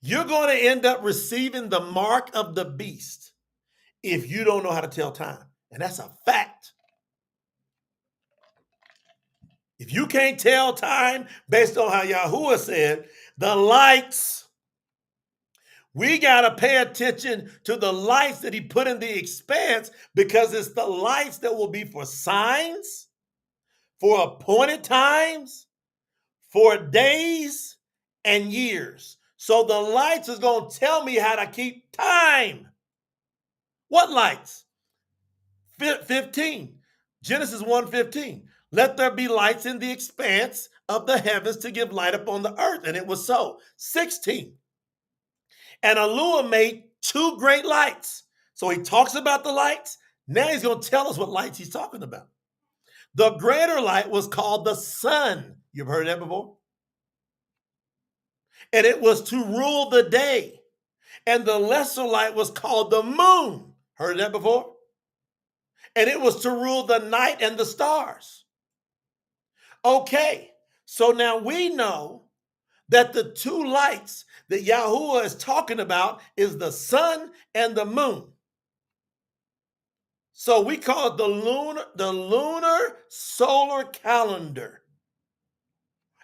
You're going to end up receiving the mark of the beast if you don't know how to tell time. And that's a fact. If you can't tell time based on how Yahuwah said, the lights, we got to pay attention to the lights that he put in the expanse, because it's the lights that will be for signs, for appointed times, for days and years. So the lights is going to tell me how to keep time. What lights? 15. Genesis 1:15. Let there be lights in the expanse of the heavens to give light upon the earth. And it was so. 16. And Yahuwah made 2 great lights. So he talks about the lights. Now he's going to tell us what lights he's talking about. The greater light was called the sun. You've heard that before? And it was to rule the day. And the lesser light was called the moon. Heard that before? And it was to rule the night and the stars. Okay, so now we know that the 2 lights that Yahuwah is talking about is the sun and the moon. So we call it the lunar-solar calendar.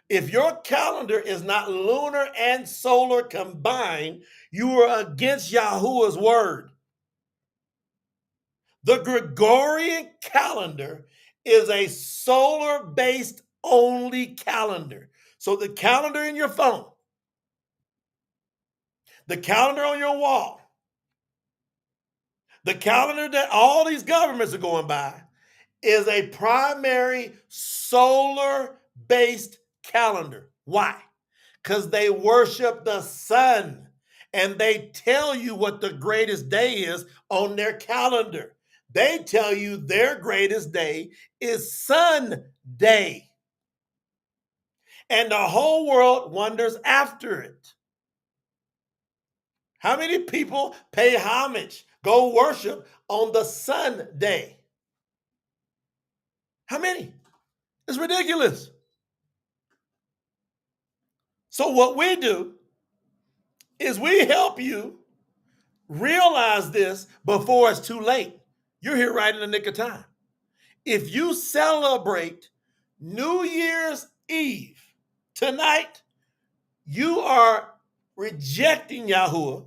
If your calendar is not lunar and solar combined, you are against Yahuwah's word. The Gregorian calendar is a solar-based only calendar. So the calendar in your phone, the calendar on your wall, the calendar that all these governments are going by is a primary solar-based calendar. Why? Because they worship the sun and they tell you what the greatest day is on their calendar. They tell you their greatest day is Sunday. And the whole world wonders after it. How many people pay homage, go worship on the Sunday? How many? It's ridiculous. So what we do is we help you realize this before it's too late. You're here right in the nick of time. If you celebrate New Year's Eve tonight, you are rejecting Yahuwah,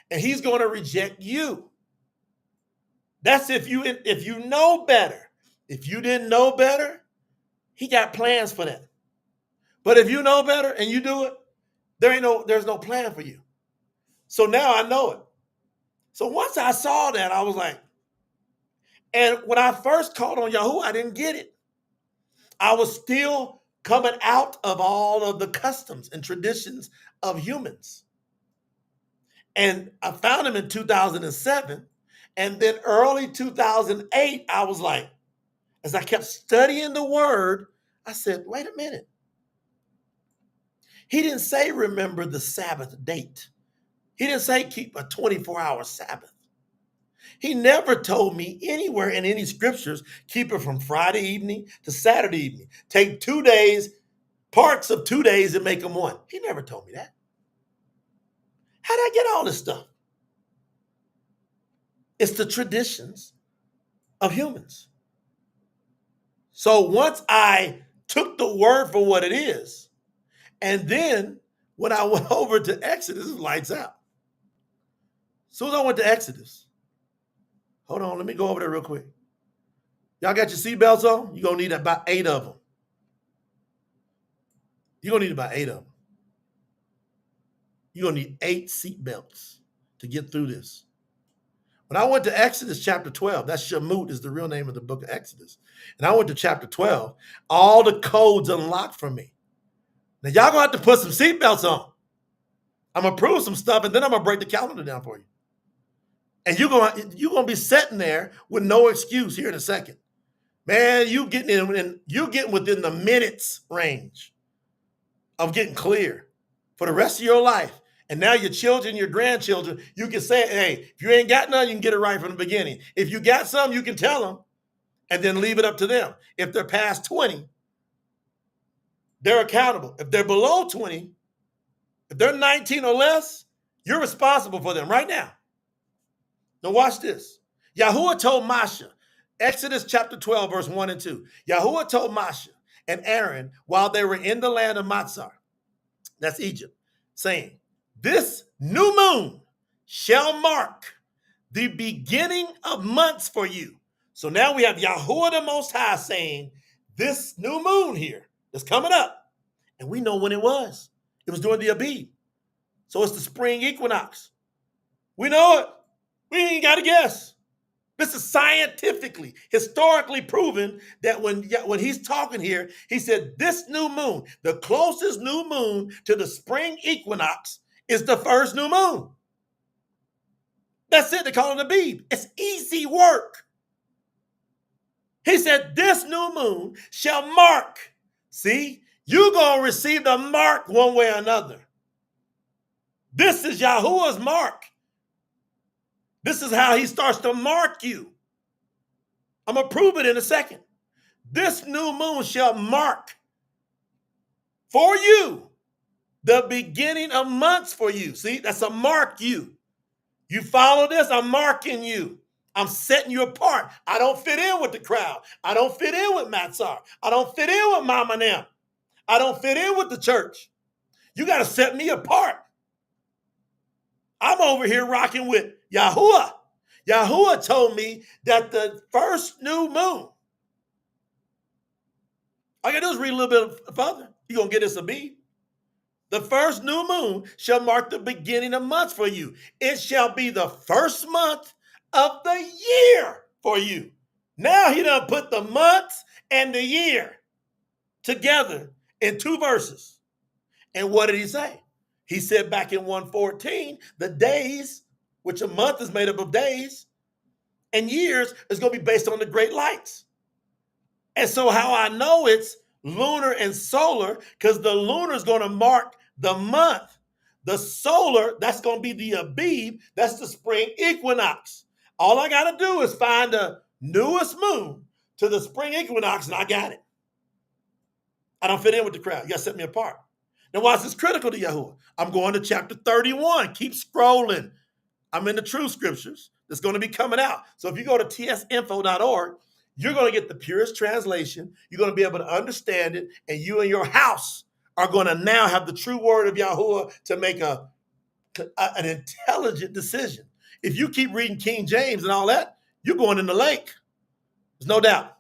and he's going to reject you. That's if you know better. If you didn't know better, he got plans for that. But if you know better and you do it, there's no plan for you. So now I know it. So once I saw that, I was like, and when I first called on Yahuwah, I didn't get it. I was still coming out of all of the customs and traditions of humans. And I found him in 2007. And then early 2008, I was like, as I kept studying the word, I said, wait a minute. He didn't say remember the Sabbath date. He didn't say keep a 24-hour Sabbath. He never told me anywhere in any scriptures, keep it from Friday evening to Saturday evening. Take 2 days, parts of 2 days and make them one. He never told me that. How did I get all this stuff? It's the traditions of humans. So once I took the word for what it is, and then when I went over to Exodus, it lights out. As soon as I went to Exodus, hold on, let me go over there real quick. Y'all got your seatbelts on? You're going to need about 8 of them. You're going to need about 8 of them. You're going to need 8 seatbelts to get through this. When I went to Exodus chapter 12, that's Shemut is the real name of the book of Exodus. And I went to chapter 12, all the codes unlocked for me. Now y'all going to have to put some seatbelts on. I'm going to prove some stuff, and then I'm going to break the calendar down for you. And you're going to be sitting there with no excuse here in a second. Man, you getting within the minutes range of getting clear for the rest of your life. And now your children, your grandchildren, you can say, hey, if you ain't got none, you can get it right from the beginning. If you got some, you can tell them and then leave it up to them. If they're past 20, they're accountable. If they're below 20, if they're 19 or less, you're responsible for them right now. Now watch this. Yahuwah told Moshe, Exodus chapter 12, verse 1 and 2. Yahuwah told Moshe and Aaron while they were in the land of Matzar, that's Egypt, saying, this new moon shall mark the beginning of months for you. So now we have Yahuwah the Most High saying, this new moon here that's coming up. And we know when it was. It was during the Abib. So it's the spring equinox. We know it. We ain't got to guess. This is scientifically, historically proven that when he's talking here, he said this new moon, the closest new moon to the spring equinox is the first new moon. That's it. They call it Abib. It's easy work. He said this new moon shall mark. See, you're going to receive the mark one way or another. This is Yahuwah's mark. This is how he starts to mark you. I'm going to prove it in a second. This new moon shall mark for you the beginning of months for you. See, that's a mark you. You follow this, I'm marking you. I'm setting you apart. I don't fit in with the crowd. I don't fit in with Matzar. I don't fit in with Mama and them. I don't fit in with the church. You got to set me apart. I'm over here rocking with Yahuwah. Yahuwah told me that the first new moon, all I got to do is read a little bit further. You're going to get this a beat. The first new moon shall mark the beginning of months for you. It shall be the first month of the year for you. Now he done put the months and the year together in 2 verses. And what did he say? He said back in 114, the days, which a month is made up of days, and years is going to be based on the great lights. And so how I know it's lunar and solar, because the lunar is going to mark the month. The solar, that's going to be the Abib, that's the spring equinox. All I got to do is find the newest moon to the spring equinox, and I got it. I don't fit in with the crowd. You got to set me apart. Now, why is this critical to Yahuwah? I'm going to chapter 31. Keep scrolling. I'm in the true scriptures that's going to be coming out. So if you go to tsinfo.org, you're going to get the purest translation. You're going to be able to understand it, and you and your house are going to now have the true word of Yahuwah to make an intelligent decision. If you keep reading King James and all that, you're going in the lake. There's no doubt.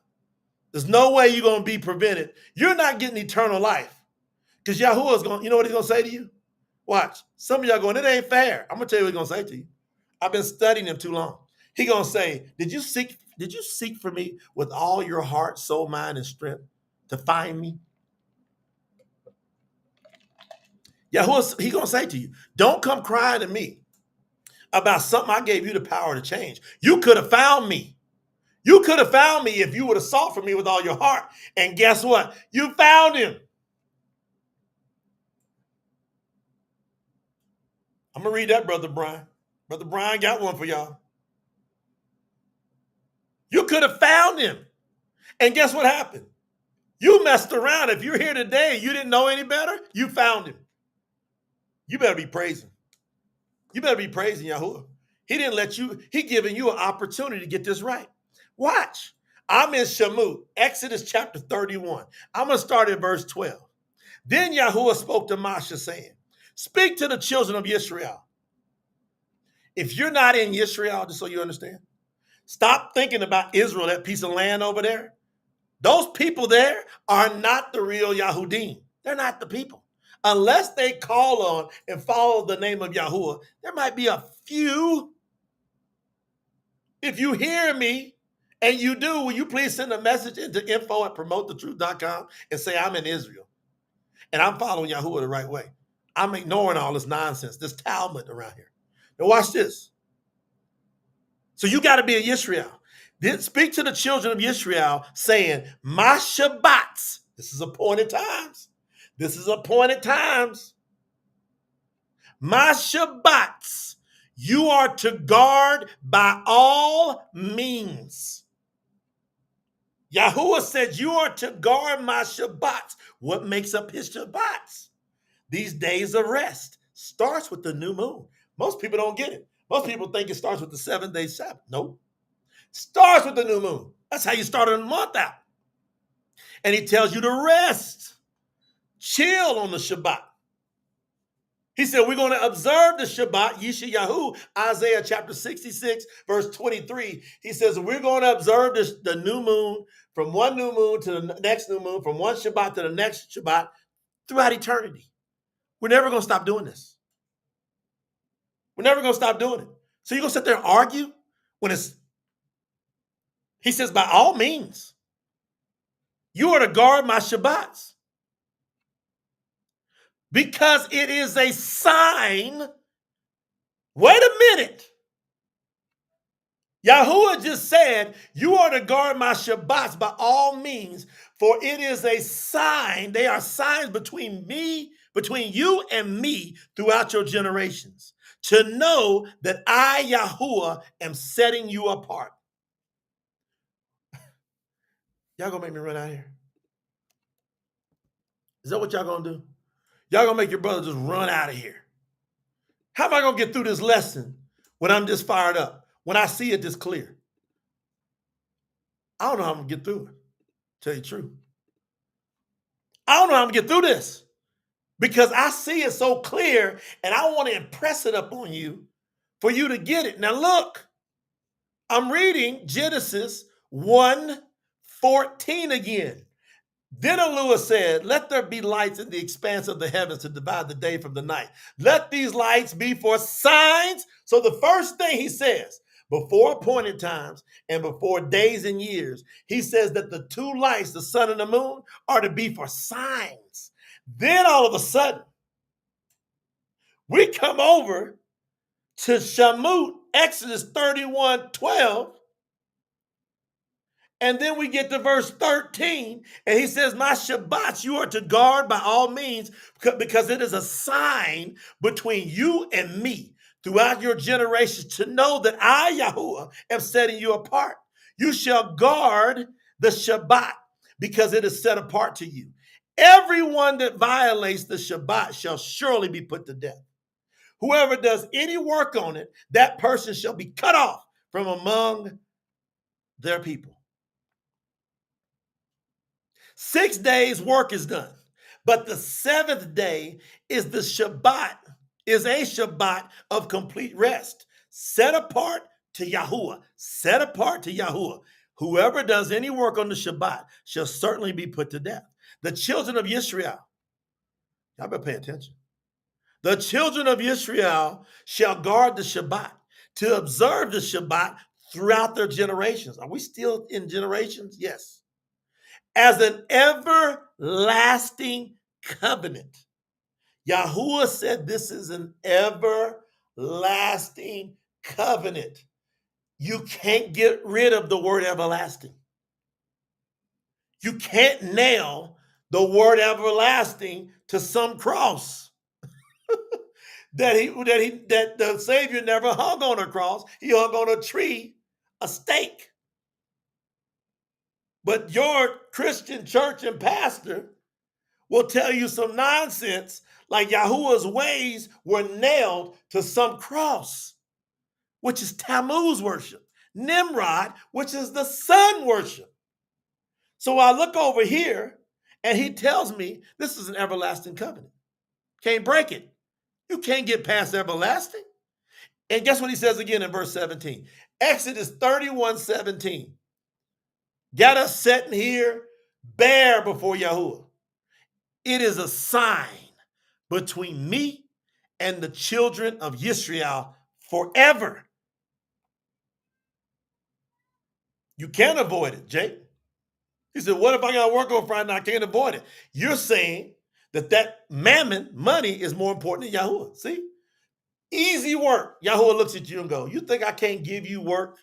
There's no way you're going to be prevented. You're not getting eternal life. Because Yahuwah is going, you know what he's going to say to you? Watch. Some of y'all going, it ain't fair. I'm going to tell you what he's going to say to you. I've been studying him too long. He's going to say, did you seek for me with all your heart, soul, mind, and strength to find me? Yahuwah, he's going to say to you, don't come crying to me about something I gave you the power to change. You could have found me. You could have found me if you would have sought for me with all your heart. And guess what? You found him. I'm going to read that, Brother Brian. Brother Brian got one for y'all. You could have found him. And guess what happened? You messed around. If you're here today and you didn't know any better, you found him. You better be praising. You better be praising Yahuwah. He didn't let you, he giving you an opportunity to get this right. Watch. I'm in Shemut, Exodus chapter 31. I'm going to start at verse 12. Then Yahuwah spoke to Moshe saying, speak to the children of Israel. If you're not in Israel, just so you understand, stop thinking about Israel, that piece of land over there. Those people there are not the real Yahudim. They're not the people. Unless they call on and follow the name of Yahuwah, there might be a few. If you hear me and you do, will you please send a message into info@promotethetruth.com and say, I'm in Israel and I'm following Yahuwah the right way. I'm ignoring all this nonsense, this Talmud around here. Now watch this. So you got to be in Yisrael. Then speak to the children of Yisrael saying, my Shabbats, this is appointed times. This is appointed times. My Shabbats, you are to guard by all means. Yahuwah said you are to guard my Shabbats. What makes up his Shabbats? These days of rest starts with the new moon. Most people don't get it. Most people think it starts with the 7-day Sabbath. Nope. Starts with the new moon. That's how you start a month out. And he tells you to rest. Chill on the Shabbat. He said, we're going to observe the Shabbat, Yeshayahu, Isaiah chapter 66, verse 23. He says, we're going to observe the new moon from one new moon to the next new moon, from one Shabbat to the next Shabbat throughout eternity. We're never going to stop doing this. We're never going to stop doing it. So you're going to sit there and argue when it's, he says, by all means, you are to guard my Shabbats. Because it is a sign. Wait a minute. Yahuwah just said, you are to guard my Shabbats by all means, for it is a sign. They are signs between you and me throughout your generations, to know that I, Yahuwah, am setting you apart. Y'all gonna make me run out of here? Is that what y'all gonna do? Y'all gonna make your brother just run out of here. How am I gonna get through this lesson when I'm just fired up? When I see it this clear? I don't know how I'm gonna get through it. Tell you the truth. I don't know how I'm gonna get through this because I see it so clear and I want to impress it up on you for you to get it. Now look, I'm reading Genesis 1:14 again. Then Elohim said, let there be lights in the expanse of the heavens to divide the day from the night. Let these lights be for signs. So the first thing he says, before appointed times and before days and years, he says that the two lights, the sun and the moon, are to be for signs. Then all of a sudden, we come over to Shamut, Exodus 31:12. And then we get to verse 13, and he says, my Shabbats you are to guard by all means, because it is a sign between you and me throughout your generations to know that I, Yahuwah, am setting you apart. You shall guard the Shabbat because it is set apart to you. Everyone that violates the Shabbat shall surely be put to death. Whoever does any work on it, that person shall be cut off from among their people. 6 days work is done, but the seventh day is a Shabbat of complete rest, set apart to Yahuwah, set apart to Yahuwah. Whoever does any work on the Shabbat shall certainly be put to death. The children of Israel, y'all better pay attention. The children of Israel shall guard the Shabbat, to observe the Shabbat throughout their generations. Are we still in generations? Yes. As an everlasting covenant. Yahuwah said this is an everlasting covenant. You can't get rid of the word everlasting. You can't nail the word everlasting to some cross. that the Savior never hung on a cross. He hung on a tree, a stake. But your Christian church and pastor will tell you some nonsense like Yahuwah's ways were nailed to some cross, which is Tammuz worship, Nimrod, which is the sun worship. So I look over here and he tells me this is an everlasting covenant. Can't break it. You can't get past everlasting. And guess what he says again in verse 17? Exodus 31:17. Got us sitting here bare before Yahuwah. It is a sign between me and the children of Israel forever. You can't avoid it, Jake. He said, what if I got to work on Friday and I can't avoid it? You're saying that mammon, money, is more important than Yahuwah. See? Easy work. Yahuwah looks at you and goes, you think I can't give you work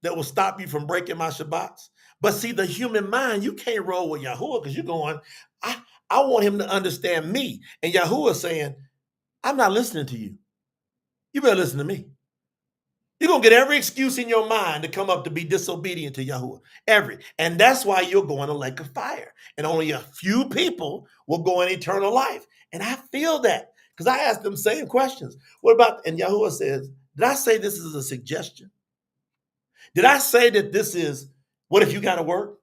that will stop you from breaking my Shabbats? But see, the human mind, you can't roll with Yahuwah because you're going, I want him to understand me. And Yahuwah saying, I'm not listening to you. You better listen to me. You're going to get every excuse in your mind to come up to be disobedient to Yahuwah. Every. And that's why you'll go in a lake of fire. And only a few people will go in eternal life. And I feel that because I asked them same questions. What about, and Yahuwah says, did I say this is a suggestion? Did I say that this is, what if you got to work?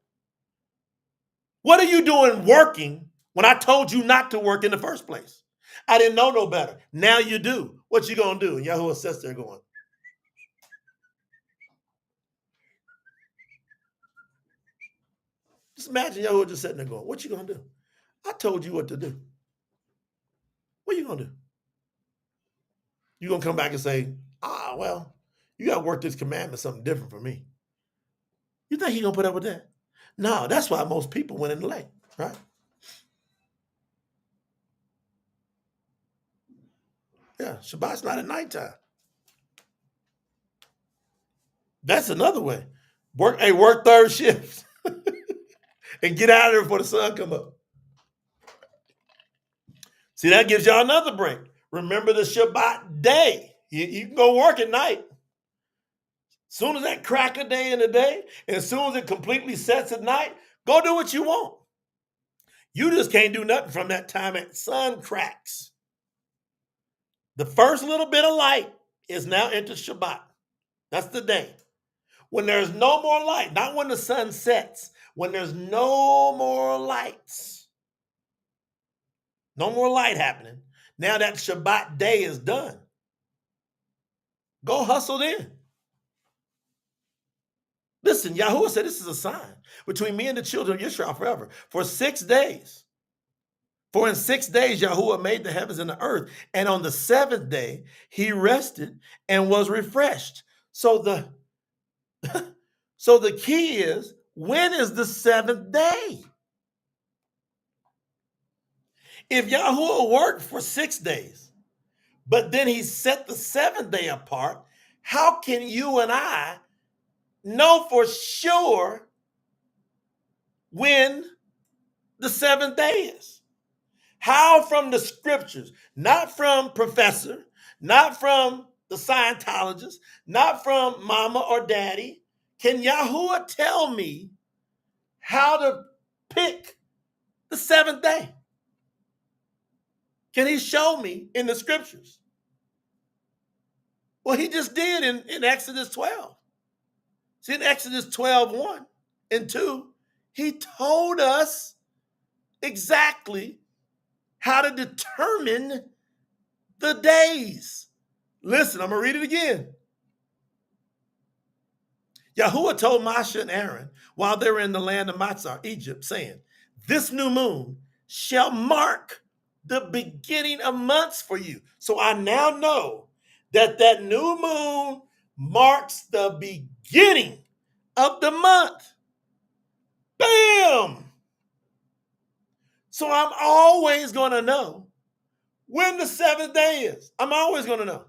What are you doing working when I told you not to work in the first place? I didn't know no better. Now you do. What you going to do? And Yahuwah sits there going, just imagine Yahuwah just sitting there going, what you going to do? I told you what to do. What are you going to do? You going to come back and say, well, you got to work this commandment something different for me. You think he going to put up with that? No, that's why most people went in the lake, right? Yeah, Shabbat's not at nighttime. That's another way. Work third shift and get out of there before the sun come up. See, that gives y'all another break. Remember the Shabbat day. You can go work at night. As soon as that crack a day in the day, and as soon as it completely sets at night, go do what you want. You just can't do nothing from that time at sun cracks. The first little bit of light is now into Shabbat. That's the day. When there's no more light, not when the sun sets, when there's no more lights, no more light happening. Now that Shabbat day is done. Go hustle then. Listen, Yahuwah said this is a sign between me and the children of Israel forever. For 6 days. For in 6 days Yahuwah made the heavens and the earth, and on the seventh day he rested and was refreshed. So the key is, when is the seventh day? If Yahuwah worked for 6 days, but then he set the seventh day apart, how can you and I know for sure when the seventh day is? How from the scriptures, not from professor, not from the Scientologist, not from mama or daddy, can Yahuwah tell me how to pick the seventh day? Can he show me in the scriptures? Well, he just did in Exodus 12. See, in Exodus 12, 1 and 2, he told us exactly how to determine the days. Listen, I'm going to read it again. Yahuwah told Moshe and Aaron while they were in the land of Matzah, Egypt, saying, this new moon shall mark the beginning of months for you. So I now know that new moon marks the beginning of the month. Bam! So I'm always going to know when the seventh day is. I'm always going to know.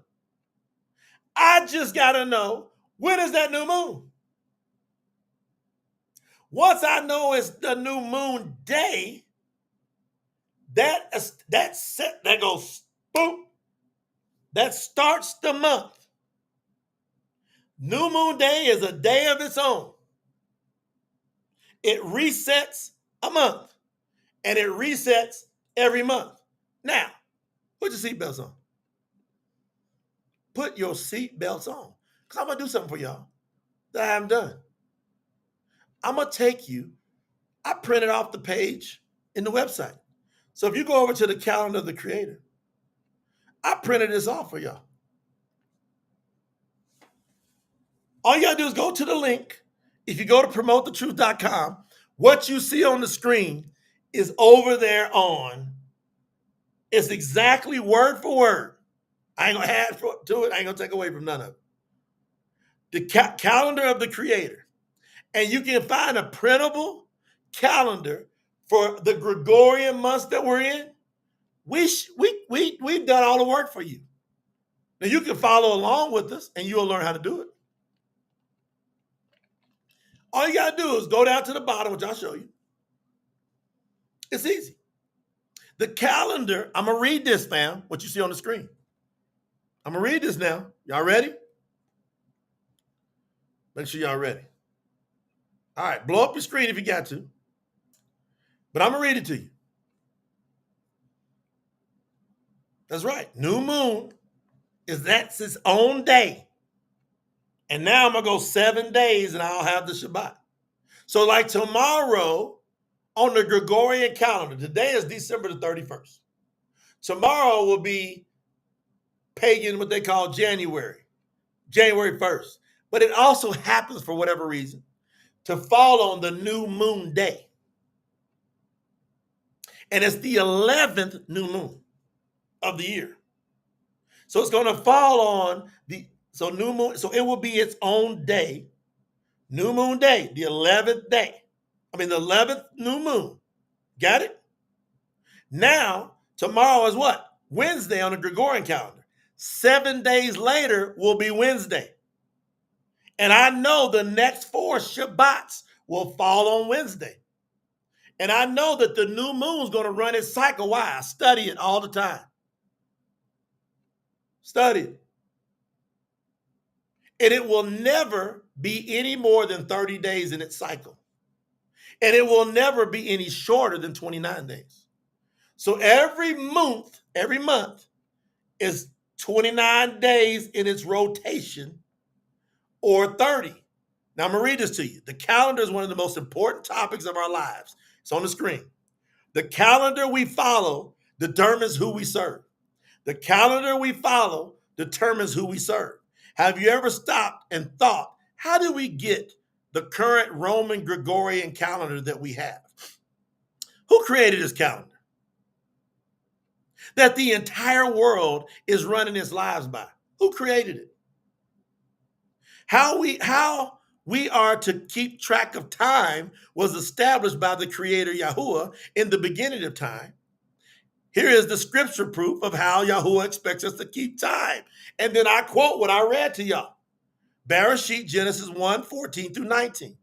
I just got to know, when is that new moon? Once I know it's the new moon day, that goes boop. That starts the month. New moon day is a day of its own. It resets a month, and it resets every month. Now, put your seatbelts on. Put your seatbelts on, because I'm going to do something for y'all that I haven't done. I'm going to take you, I printed off the page in the website. So if you go over to the calendar of the Creator, I printed this off for y'all. All you got to do is go to the link. If you go to promotethetruth.com, what you see on the screen is over there on. It's exactly word for word. I ain't going to add to it. I ain't going to take away from none of it. The calendar of the Creator. And you can find a printable calendar for the Gregorian months that we're in. We've done all the work for you. Now you can follow along with us and you'll learn how to do it. All you got to do is go down to the bottom, which I'll show you. It's easy. The calendar, I'm going to read this, fam, what you see on the screen. I'm going to read this now. Y'all ready? Make sure y'all ready. All right, blow up your screen if you got to. But I'm going to read it to you. That's right. New moon that's its own day. And now I'm going to go 7 days and I'll have the Shabbat. So like tomorrow on the Gregorian calendar, today is December the 31st. Tomorrow will be pagan, what they call January 1st. But it also happens for whatever reason to fall on the new moon day. And it's the 11th new moon of the year. So it's going to fall on new moon. So it will be its own day. New moon day, the 11th day. The 11th new moon. Got it? Now, tomorrow is what? Wednesday on the Gregorian calendar. 7 days later will be Wednesday. And I know the next 4 Shabbats will fall on Wednesday. And I know that the new moon is going to run its cycle. Why? I study it all the time. Study it. And it will never be any more than 30 days in its cycle. And it will never be any shorter than 29 days. So every month is 29 days in its rotation, or 30. Now I'm going to read this to you. The calendar is one of the most important topics of our lives. It's on the screen. The calendar we follow determines who we serve. The calendar we follow determines who we serve. Have you ever stopped and thought, how did we get the current Roman Gregorian calendar that we have? Who created this calendar that the entire world is running its lives by? Who created it? How we are to keep track of time was established by the creator Yahuwah in the beginning of time. Here is the scripture proof of how Yahuwah expects us to keep time. And then I quote what I read to y'all. Bereshit, Genesis 1, 14 through 19.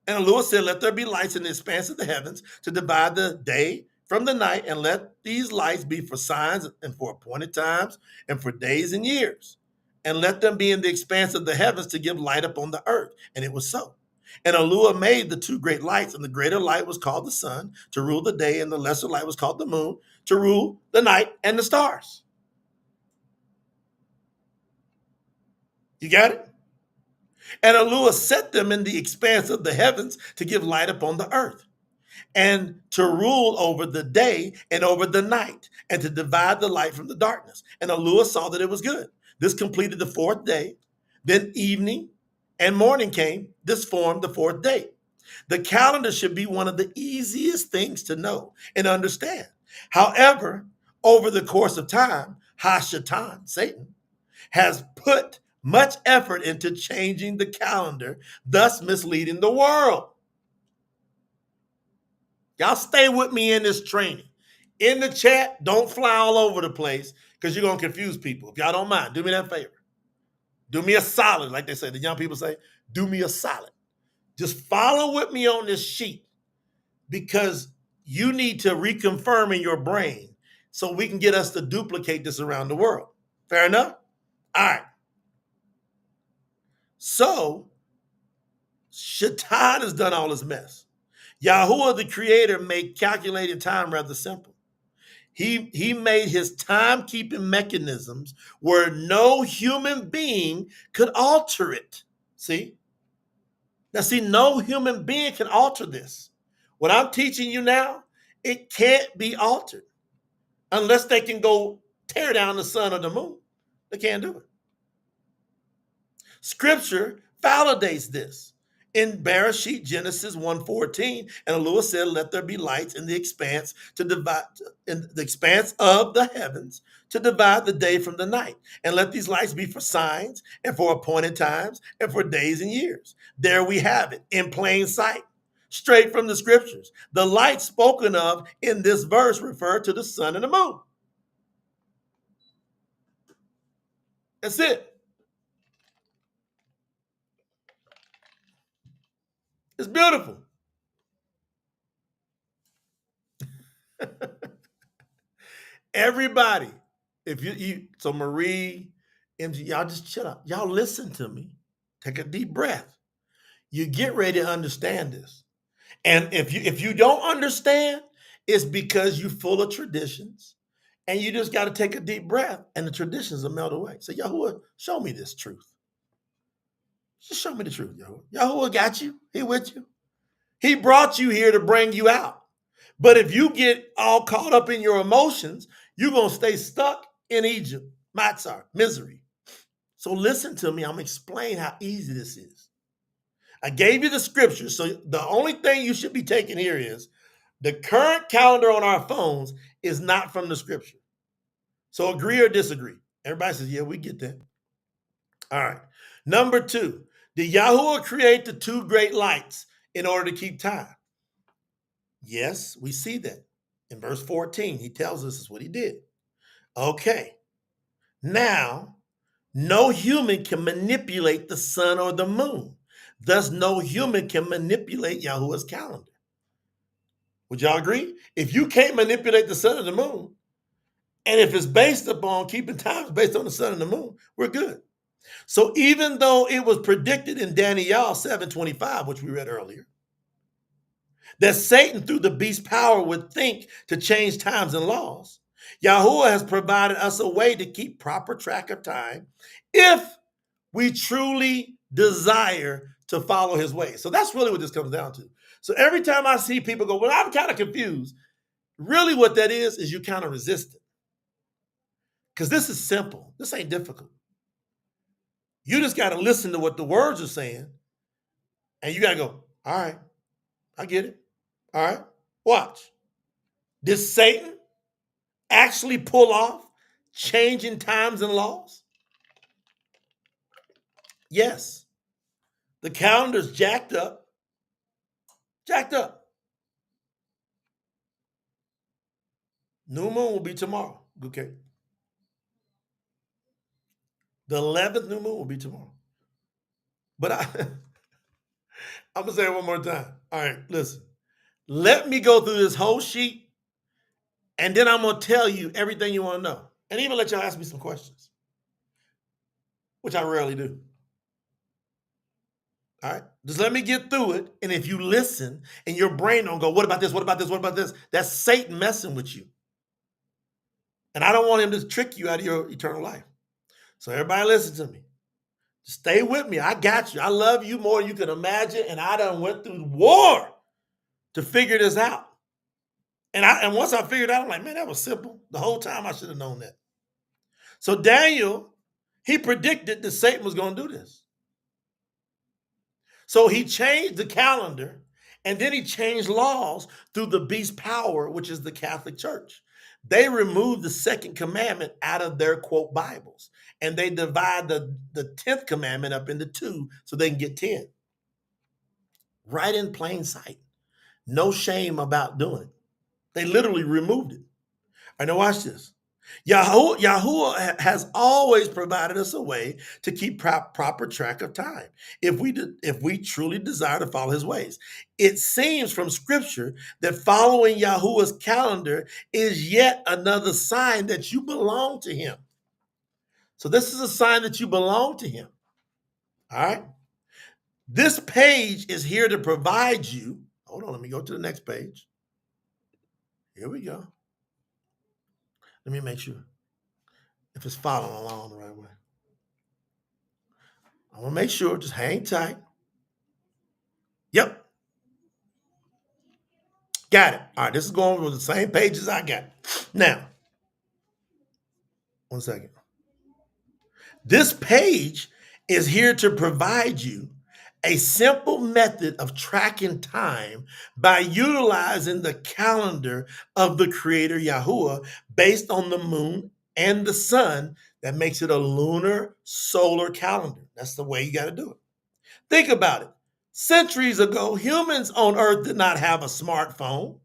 And the Lord said, let there be lights in the expanse of the heavens to divide the day from the night, and let these lights be for signs and for appointed times and for days and years. And let them be in the expanse of the heavens to give light upon the earth. And it was so. And Yahuwah made the two great lights, and the greater light was called the sun to rule the day, and the lesser light was called the moon to rule the night and the stars. You got it? And Yahuwah set them in the expanse of the heavens to give light upon the earth, and to rule over the day and over the night, and to divide the light from the darkness. And Yahuwah saw that it was good. This completed the fourth day. Then evening and morning came. This formed the fourth day. The calendar should be one of the easiest things to know and understand. However, over the course of time, Hashatan, Satan, has put much effort into changing the calendar, thus misleading the world. Y'all stay with me in this training. In the chat, don't fly all over the place because you're going to confuse people. If y'all don't mind, do me that favor. Do me a solid, like they say, the young people say, do me a solid. Just follow with me on this sheet because you need to reconfirm in your brain so we can get us to duplicate this around the world. Fair enough? All right. So, Shaitan has done all this mess. Yahuwah, the creator, made calculated time rather simple. He made his timekeeping mechanisms where no human being could alter it. See? Now, no human being can alter this. What I'm teaching you now, it can't be altered unless they can go tear down the sun or the moon. They can't do it. Scripture validates this. In Bereshit, Genesis 1:14, and Yahuwah said, let there be lights in the expanse to divide in the expanse of the heavens to divide the day from the night. And let these lights be for signs and for appointed times and for days and years. There we have it in plain sight, straight from the scriptures. The light spoken of in this verse refer to the sun and the moon. That's it. It's beautiful. Everybody, if so Marie, MG, y'all just chill out. Y'all listen to me. Take a deep breath. You get ready to understand this. And if you don't understand, it's because you're full of traditions and you just got to take a deep breath and the traditions will melt away. So Yahuwah, show me this truth. Just show me the truth, Yahuwah. Yahuwah got you. He with you. He brought you here to bring you out. But if you get all caught up in your emotions, you're going to stay stuck in Egypt, Matzar, misery. So listen to me. I'm going to explain how easy this is. I gave you the scripture. So the only thing you should be taking here is the current calendar on our phones is not from the scripture. So agree or disagree. Everybody says, yeah, we get that. All right. Number 2, did Yahuwah create the two great lights in order to keep time? Yes, we see that. In verse 14, he tells us this is what he did. Okay. Now, no human can manipulate the sun or the moon. Thus, no human can manipulate Yahuwah's calendar. Would y'all agree? If you can't manipulate the sun or the moon, and if it's based upon keeping time based on the sun and the moon, we're good. So even though it was predicted in Daniel 7:25, which we read earlier, that Satan, through the beast's power, would think to change times and laws, Yahuwah has provided us a way to keep proper track of time if we truly desire to follow his ways. So that's really what this comes down to. So every time I see people go, well, I'm kind of confused. Really what that is you kind of resistant. Because this is simple. This ain't difficult. You just got to listen to what the words are saying. And you got to go, all right, I get it. All right, watch. Did Satan actually pull off changing times and laws? Yes. The calendar's jacked up. Jacked up. New moon will be tomorrow. Okay. The 11th new moon will be tomorrow. But I'm going to say it one more time. All right, listen. Let me go through this whole sheet, and then I'm going to tell you everything you want to know. And even let y'all ask me some questions, which I rarely do. All right, just let me get through it. And if you listen and your brain don't go, what about this? What about this? What about this? That's Satan messing with you. And I don't want him to trick you out of your eternal life. So everybody listen to me. Stay with me. I got you. I love you more than you can imagine. And I done went through war to figure this out. And once I figured out, I'm like, man, that was simple. The whole time I should have known that. So Daniel, he predicted that Satan was going to do this. So he changed the calendar, and then he changed laws through the beast's power, which is the Catholic Church. They removed the second commandment out of their, quote, Bibles, and they divide the 10th commandment up into two so they can get 10. Right in plain sight. No shame about doing it. They literally removed it. All right, now watch this. Yahuwah has always provided us a way to keep proper track of time if we truly desire to follow his ways. It seems from scripture that following Yahuwah's calendar is yet another sign that you belong to him. So this is a sign that you belong to him. All right. This page is here to provide you. Hold on, let me go to the next page. Here we go. Let me make sure if it's following along the right way. I want to make sure, just hang tight. Yep. Got it. All right, this is going with the same page as I got. Now, one second. This page is here to provide you a simple method of tracking time by utilizing the calendar of the Creator Yahuwah based on the moon and the sun. That makes it a lunar-solar calendar. That's the way you got to do it. Think about it. Centuries ago, humans on Earth did not have a smartphone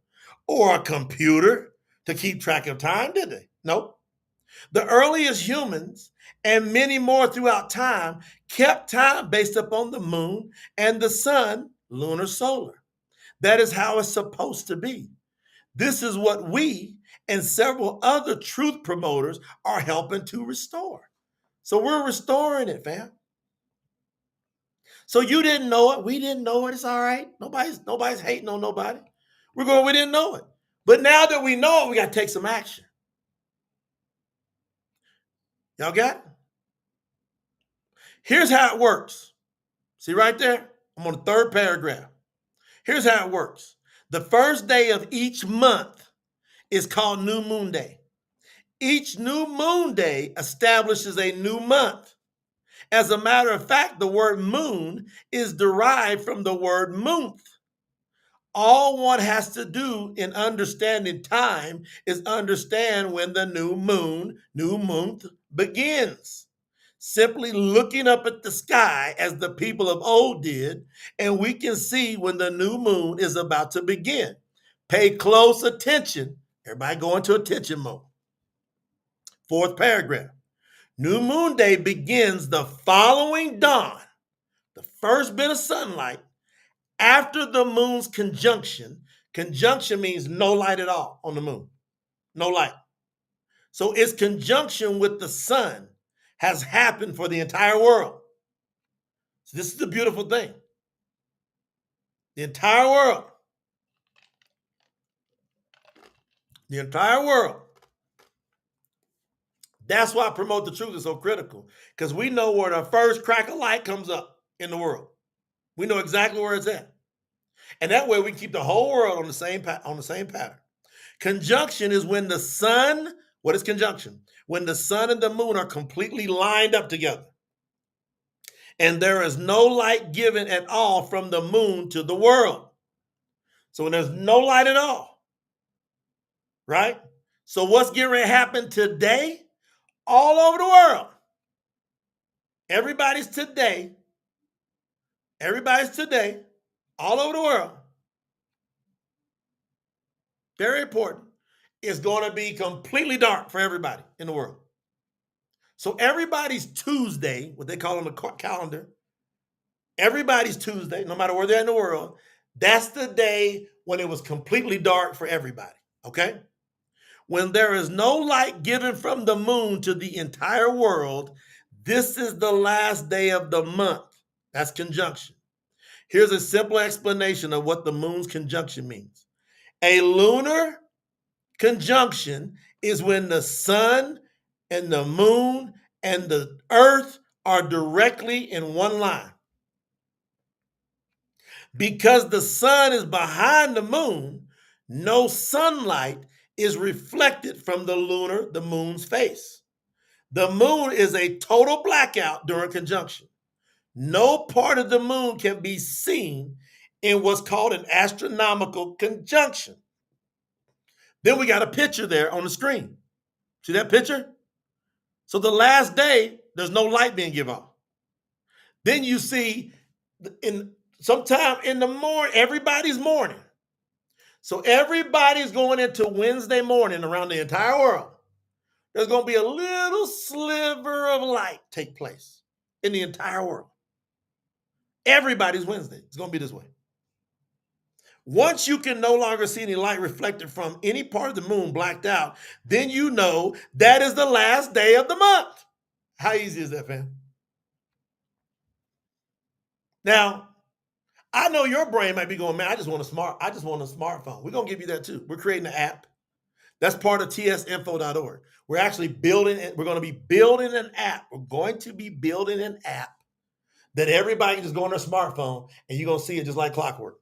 or a computer to keep track of time, did they? Nope. The earliest humans and many more throughout time kept time based upon the moon and the sun, lunar-solar. That is how it's supposed to be. This is what we and several other truth promoters are helping to restore. So we're restoring it, fam. So you didn't know it. We didn't know it. It's all right. Nobody's hating on nobody. We didn't know it. But now that we know it, we got to take some action. Y'all got it? Here's how it works. See right there? I'm on the third paragraph. Here's how it works. The first day of each month is called New Moon Day. Each New Moon Day establishes a new month. As a matter of fact, the word moon is derived from the word month. All one has to do in understanding time is understand when the new month begins. Simply looking up at the sky as the people of old did, and we can see when the new moon is about to begin. Pay close attention. Everybody go into attention mode. Fourth paragraph. New Moon Day begins the following dawn, the first bit of sunlight, after the moon's conjunction. Conjunction means no light at all on the moon. No light. So its conjunction with the sun has happened for the entire world. So this is the beautiful thing. The entire world The entire world. That's why Promote the Truth is so critical, because we know where the first crack of light comes up in the world. We know exactly where it's at. And that way we can keep the whole world on the same pattern. Conjunction is when the sun, what is conjunction? When the sun and the moon are completely lined up together. And there is no light given at all from the moon to the world. So when there's no light at all, right? So what's getting ready to happen today? All over the world. Everybody's today, all over the world. Very important. It's going to be completely dark for everybody in the world. So everybody's Tuesday, what they call on the calendar, everybody's Tuesday, no matter where they're in the world, that's the day when it was completely dark for everybody, okay? When there is no light given from the moon to the entire world, this is the last day of the month. That's conjunction. Here's a simple explanation of what the moon's conjunction means. A lunar conjunction is when the sun and the moon and the earth are directly in one line. Because the sun is behind the moon, no sunlight is reflected from the moon's face. The moon is a total blackout during conjunction. No part of the moon can be seen in what's called an astronomical conjunction. Then we got a picture there on the screen. See that picture? So the last day, there's no light being given off. Then you see sometime in the morning, everybody's morning. So everybody's going into Wednesday morning around the entire world. There's going to be a little sliver of light take place in the entire world. Everybody's Wednesday. It's going to be this way. Once you can no longer see any light reflected from any part of the moon blacked out, then you know that is the last day of the month. How easy is that, fam? Now, I know your brain might be going, man, I just want a smartphone. We're going to give you that too. We're creating an app. That's part of tsinfo.org. We're actually building it. We're going to be building an app. We're going to be building an app that everybody can just go on their smartphone and you're going to see it just like clockwork.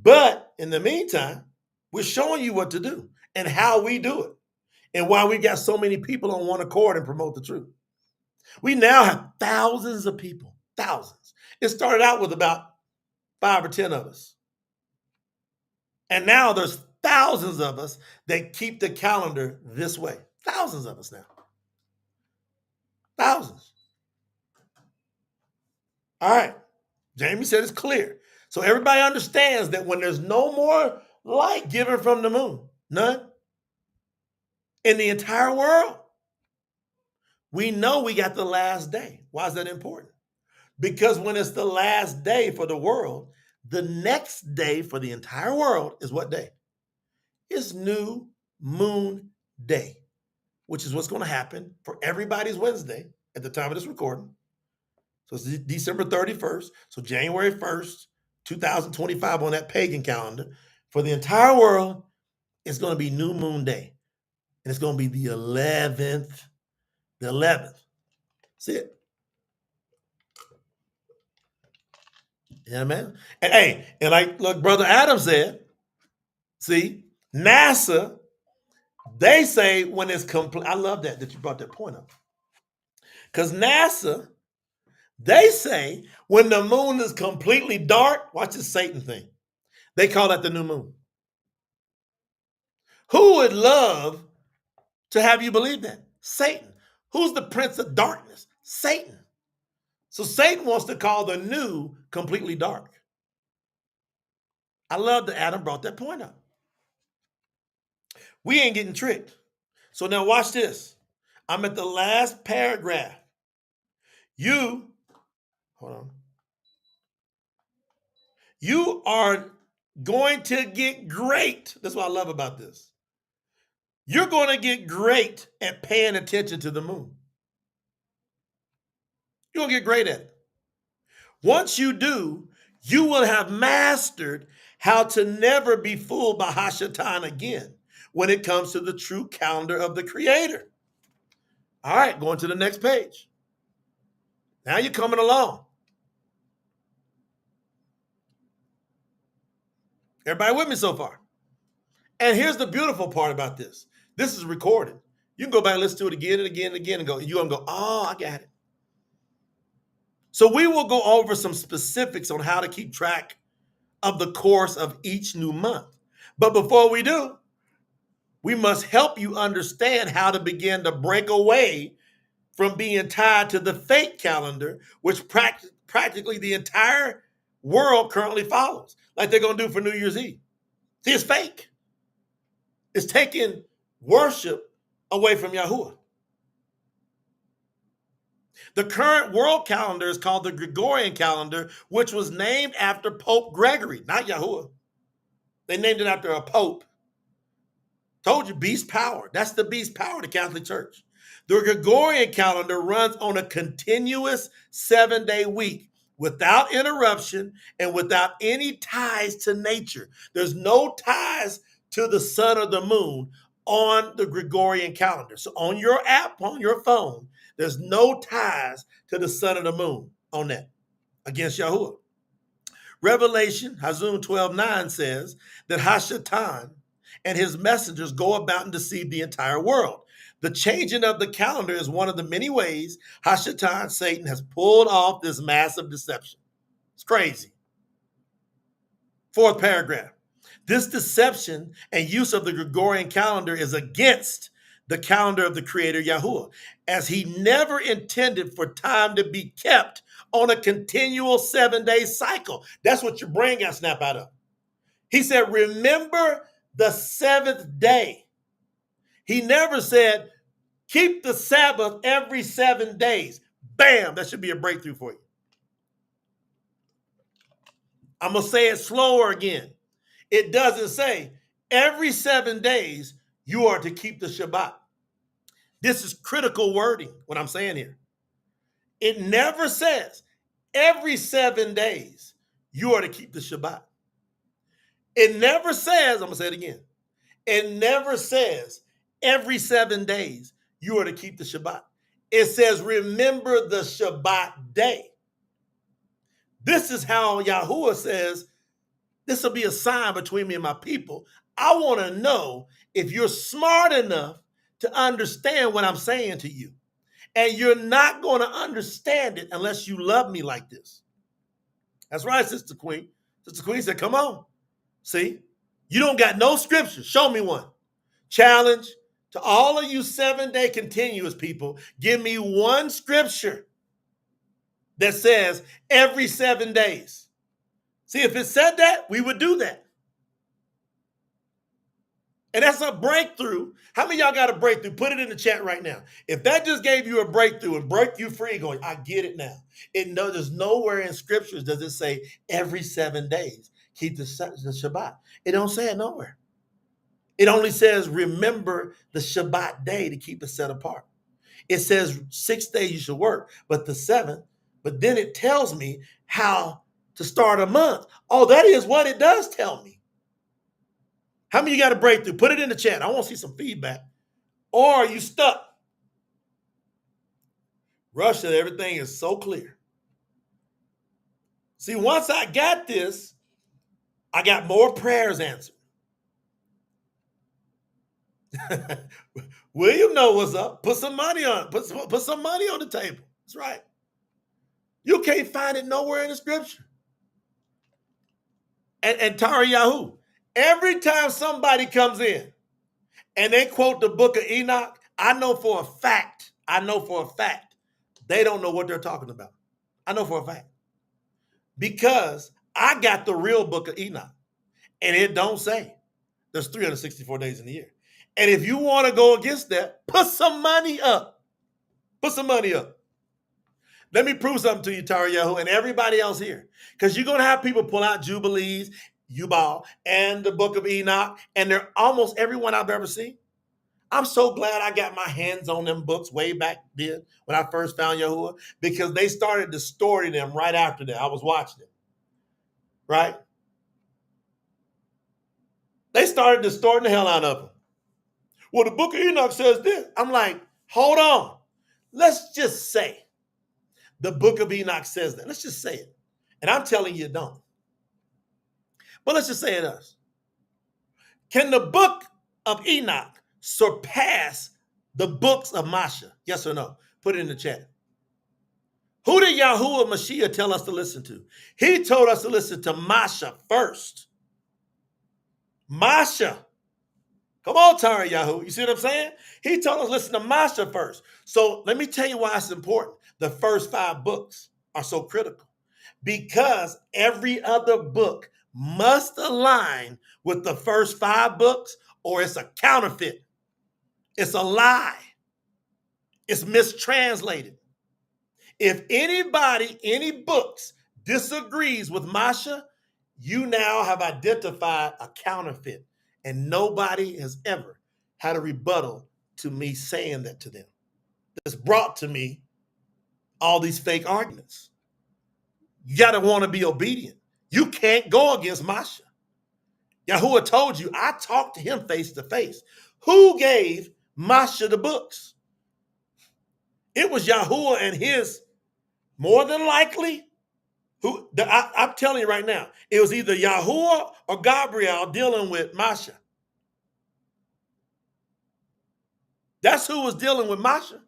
But in the meantime, we're showing you what to do and how we do it and why we got so many people on one accord and Promote the Truth. We now have thousands of people, thousands. It started out with about 5 or 10 of us. And now there's thousands of us that keep the calendar this way. Thousands of us now. Thousands. All right. Jamie said it's clear. So everybody understands that when there's no more light given from the moon, none, in the entire world, we know we got the last day. Why is that important? Because when it's the last day for the world, the next day for the entire world is what day? It's New Moon Day, which is what's going to happen for everybody's Wednesday at the time of this recording. So it's December 31st. So January 1st, 2025 on that pagan calendar. For the entire world, it's going to be New Moon Day. And it's going to be the 11th. The 11th. See it? Yeah, man. And hey, and like look, Brother Adam said, see, NASA, they say when it's complete. I love that you brought that point up. Because NASA, they say when the moon is completely dark, watch this Satan thing. They call that the new moon. Who would love to have you believe that? Satan. Who's the prince of darkness? Satan. So Satan wants to call the new completely dark. I love that Adam brought that point up. We ain't getting tricked. So now watch this. I'm at the last paragraph. You are going to get great. That's what I love about this. You're going to get great at paying attention to the moon. You're going to get great at it. Once you do, you will have mastered how to never be fooled by Hashatan again, when it comes to the true calendar of the Creator. All right, going to the next page. Now you're coming along. Everybody with me so far? And here's the beautiful part about this. This is recorded. You can go back and listen to it again and again and again and you're going to go, oh, I got it. So we will go over some specifics on how to keep track of the course of each new month. But before we do, we must help you understand how to begin to break away from being tied to the fake calendar, which practically the entire world currently follows, like they're going to do for New Year's Eve. See, it's fake. It's taking worship away from Yahuwah. The current world calendar is called the Gregorian calendar, which was named after Pope Gregory, not Yahuwah. They named it after a pope. Told you, beast power. That's the beast power of the Catholic Church. The Gregorian calendar runs on a continuous 7-day week without interruption and without any ties to nature. There's no ties to the sun or the moon on the Gregorian calendar. So on your app, on your phone, there's no ties to the sun or the moon on that against Yahuwah. Revelation, Hazum 12:9 says that Hashatan and his messengers go about and deceive the entire world. The changing of the calendar is one of the many ways Hashatan, Satan, has pulled off this massive deception. It's crazy. Fourth paragraph. This deception and use of the Gregorian calendar is against the calendar of the Creator Yahuwah, as he never intended for time to be kept on a continual 7-day cycle. That's what your brain got snapped out of. He said, remember the seventh day. He never said, keep the Sabbath every 7 days. Bam, that should be a breakthrough for you. I'm going to say it slower again. It doesn't say every 7 days you are to keep the Shabbat. This is critical wording, what I'm saying here. It never says every 7 days you are to keep the Shabbat. It never says, I'm going to say it again. It never says every 7 days you are to keep the Shabbat. It says remember the Shabbat day. This is how Yahuwah says, this will be a sign between me and my people. I want to know if you're smart enough to understand what I'm saying to you. And you're not going to understand it unless you love me like this. That's right, Sister Queen. Sister Queen said, come on. See, you don't got no scripture. Show me one. Challenge to all of you 7-day continuous people. Give me one scripture that says every 7 days. See, if it said that, we would do that. And that's a breakthrough. How many of y'all got a breakthrough? Put it in the chat right now. If that just gave you a breakthrough and broke you free, going, I get it now. There's nowhere in scriptures does it say every 7 days keep the Shabbat. It don't say it nowhere. It only says remember the Shabbat day to keep it set apart. It says 6 days you should work, but the 7th. But then it tells me how to start a month. Oh, that is what it does tell me. How many of you got a breakthrough? Put it in the chat. I want to see some feedback. Or are you stuck? Russia, everything is so clear. See, once I got this, I got more prayers answered. William know what's up. Put some money on. Put some money on the table. That's right. You can't find it nowhere in the scripture. And Tari Yahu, every time somebody comes in and they quote the book of Enoch, I know for a fact, they don't know what they're talking about. I know for a fact. Because I got the real book of Enoch. And it don't say there's 364 days in the year. And if you want to go against that, put some money up. Put some money up. Let me prove something to you, Tariyahu, and everybody else here. Because you're going to have people pull out Jubilees, Yubal, and the book of Enoch, and they're almost everyone I've ever seen. I'm so glad I got my hands on them books way back then when I first found Yahuwah, because they started distorting them right after that. I was watching it. Right? They started distorting the hell out of them. well, the book of Enoch says this. I'm like, hold on. Let's just say the book of Enoch says that. Let's just say it. And I'm telling you it don't. But let's just say it does. Can the book of Enoch surpass the books of Masha? Yes or no? Put it in the chat. Who did Yahuwah Mashiach tell us to listen to? He told us to listen to Masha first. Masha. Come on, Tara Yahoo. You see what I'm saying? He told us to listen to Masha first. So let me tell you why it's important. The first 5 books are so critical. Because every other book must align with the first 5 books, or it's a counterfeit. It's a lie. It's mistranslated. If anybody, any books disagrees with Masha, you now have identified a counterfeit. And nobody has ever had a rebuttal to me saying that to them. That's brought to me all these fake arguments. You got to want to be obedient. You can't go against Masha. Yahuwah told you, I talked to him face to face. Who gave Masha the books? It was Yahuwah and his, more than likely, I'm telling you right now, it was either Yahuwah or Gabriel dealing with Masha. That's who was dealing with Masha.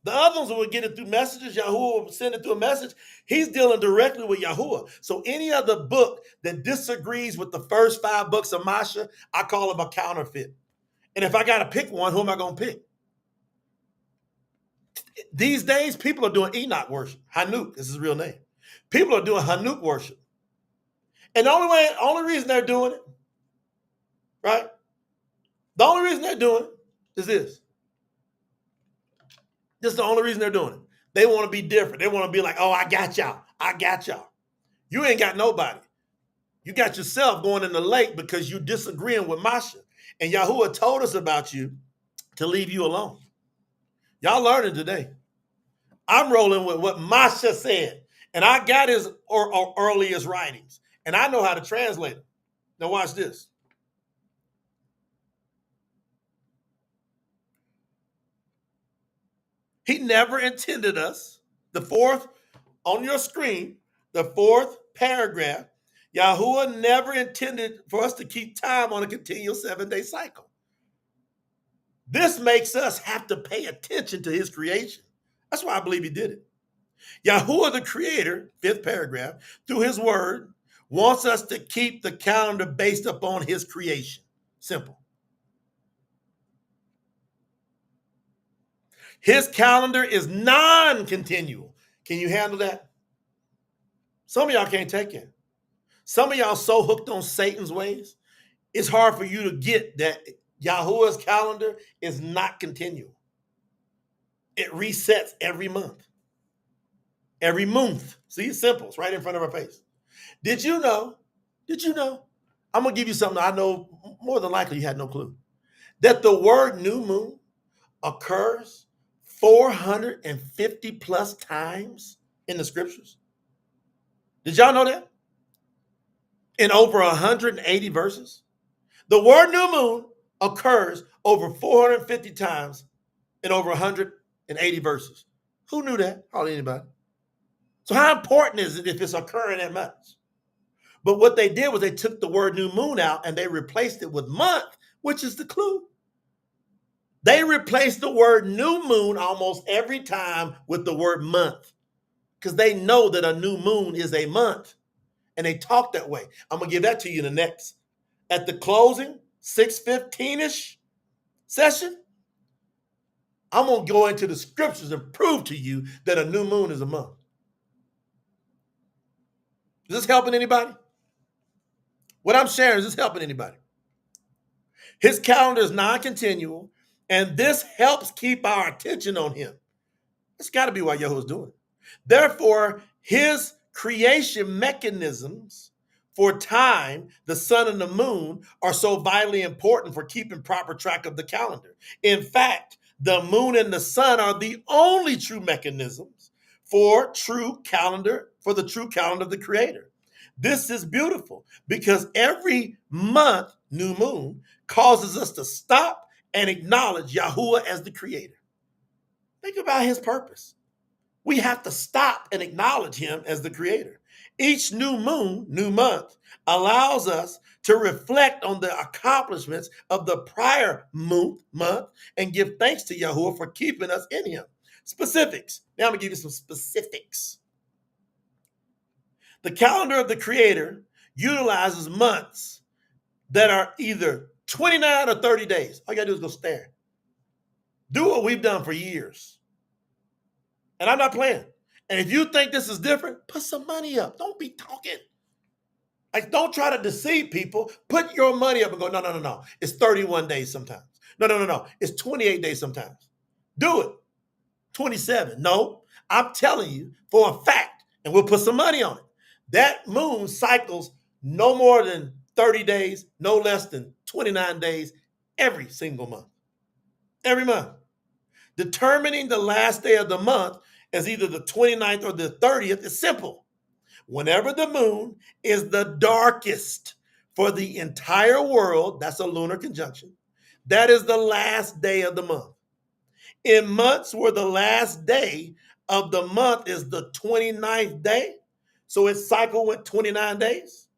The other ones would get it through messages. Yahuwah would send it through a message. He's dealing directly with Yahuwah. So any other book that disagrees with the first 5 books of Masha, I call them a counterfeit. And if I got to pick one, who am I going to pick? These days, people are doing Enoch worship. Hanuk is his real name. People are doing Hanuk worship. And the only reason they're doing it, right? The only reason they're doing it is this. This is the only reason they're doing it. They want to be different. They want to be like, oh, I got y'all. I got y'all. You ain't got nobody. You got yourself going in the lake because you're disagreeing with Masha. And Yahuwah told us about you to leave you alone. Y'all learning today. I'm rolling with what Masha said. And I got his earliest writings. And I know how to translate them. Now watch this. He never intended us, the 4th on your screen, the 4th paragraph, Yahuwah never intended for us to keep time on a continual 7-day cycle. This makes us have to pay attention to his creation. That's why I believe he did it. Yahuwah, the creator, 5th paragraph, through his word, wants us to keep the calendar based upon his creation. Simple. His calendar is non-continual. Can you handle that? Some of y'all can't take it. Some of y'all so hooked on Satan's ways, it's hard for you to get that Yahuwah's calendar is not continual. It resets every month. Every month. See, it's simple. It's right in front of our face. Did you know? I'm going to give you something I know more than likely you had no clue. That the word new moon occurs 450 plus times in the scriptures. Did y'all know that? In over 180 verses. The word new moon occurs over 450 times in over 180 verses. Who knew that? Hardly anybody. So how important is it if it's occurring that much? But what they did was they took the word new moon out and they replaced it with month, which is the clue. They replaced the word new moon almost every time with the word month because they know that a new moon is a month and they talk that way. I'm going to give that to you in the next. At the closing, 6:15-ish session, I'm going to go into the scriptures and prove to you that a new moon is a month. Is this helping anybody? What I'm sharing, is this helping anybody? His calendar is non-continual, and this helps keep our attention on him. It's got to be why Yahuwah's doing it. Therefore, his creation mechanisms for time, the sun and the moon, are so vitally important for keeping proper track of the calendar. In fact, the moon and the sun are the only true mechanisms for the true calendar of the Creator. This is beautiful because every month, new moon, causes us to stop and acknowledge Yahuwah as the creator. Think about his purpose. We have to stop and acknowledge him as the creator. Each new moon, new month, allows us to reflect on the accomplishments of the prior month, and give thanks to Yahuwah for keeping us in him. Specifics. Now I'm going to give you some specifics. The calendar of the creator utilizes months that are either 29 or 30 days. All you got to do is go stare. Do what we've done for years. And I'm not playing. And if you think this is different, put some money up. Don't be talking. Like, don't try to deceive people. Put your money up and go, no. It's 31 days sometimes. No. It's 28 days sometimes. Do it. 27. No, I'm telling you for a fact, and we'll put some money on it. That moon cycles no more than 30 days, no less than 29 days every single month. Every month. Determining the last day of the month as either the 29th or the 30th is simple. Whenever the moon is the darkest for the entire world, that's a lunar conjunction, that is the last day of the month. In months where the last day of the month is the 29th day, so its cycle went 29 days,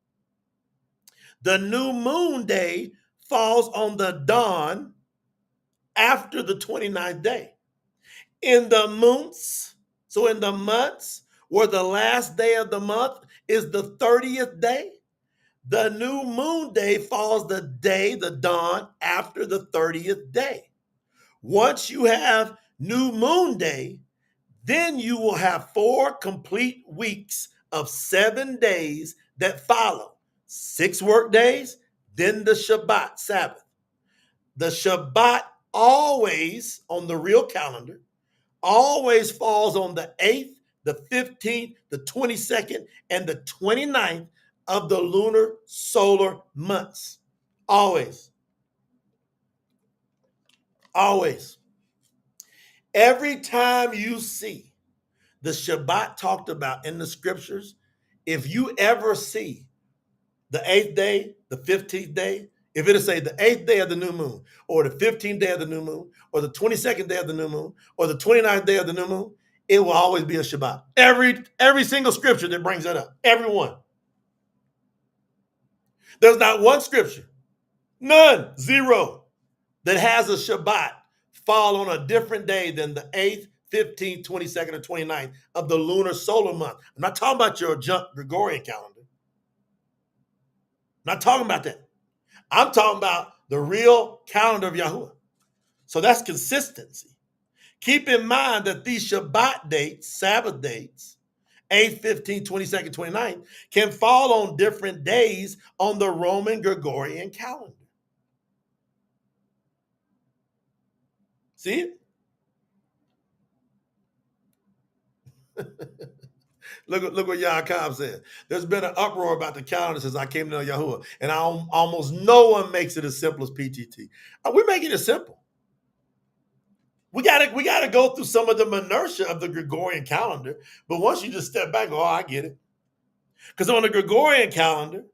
the new moon day falls on the dawn after the 29th day. In the months where the last day of the month is the 30th day, the new moon day falls the dawn after the 30th day. Once you have new moon day, then you will have 4 complete weeks of 7 days that follow. 6 work days, then the Shabbat, Sabbath. The Shabbat always, on the real calendar, always falls on the 8th, the 15th, the 22nd, and the 29th of the lunar-solar months. Always. Always. Every time you see the Shabbat talked about in the scriptures, if you ever see the 8th day, the 15th day, if it'll say the 8th day of the new moon, or the 15th day of the new moon, or the 22nd day of the new moon, or the 29th day of the new moon, it will always be a Shabbat. Every single scripture that brings that up. Every one. There's not one scripture, none, 0, that has a Shabbat fall on a different day than the 8th, 15th, 22nd, or 29th of the lunar-solar month. I'm not talking about your junk Gregorian calendar. I'm not talking about that. I'm talking about the real calendar of Yahuwah. So that's consistency. Keep in mind that these Shabbat dates, Sabbath dates, 8th, 15th, 22nd, 29th, can fall on different days on the Roman Gregorian calendar. See it? Look what Yaakov said. There's been an uproar about the calendar since I came to know Yahuwah, and almost no one makes it as simple as PTT. We're making it simple. We gotta go through some of the minutia of the Gregorian calendar, but once you just step back and go, oh, I get it. Because on the Gregorian calendar,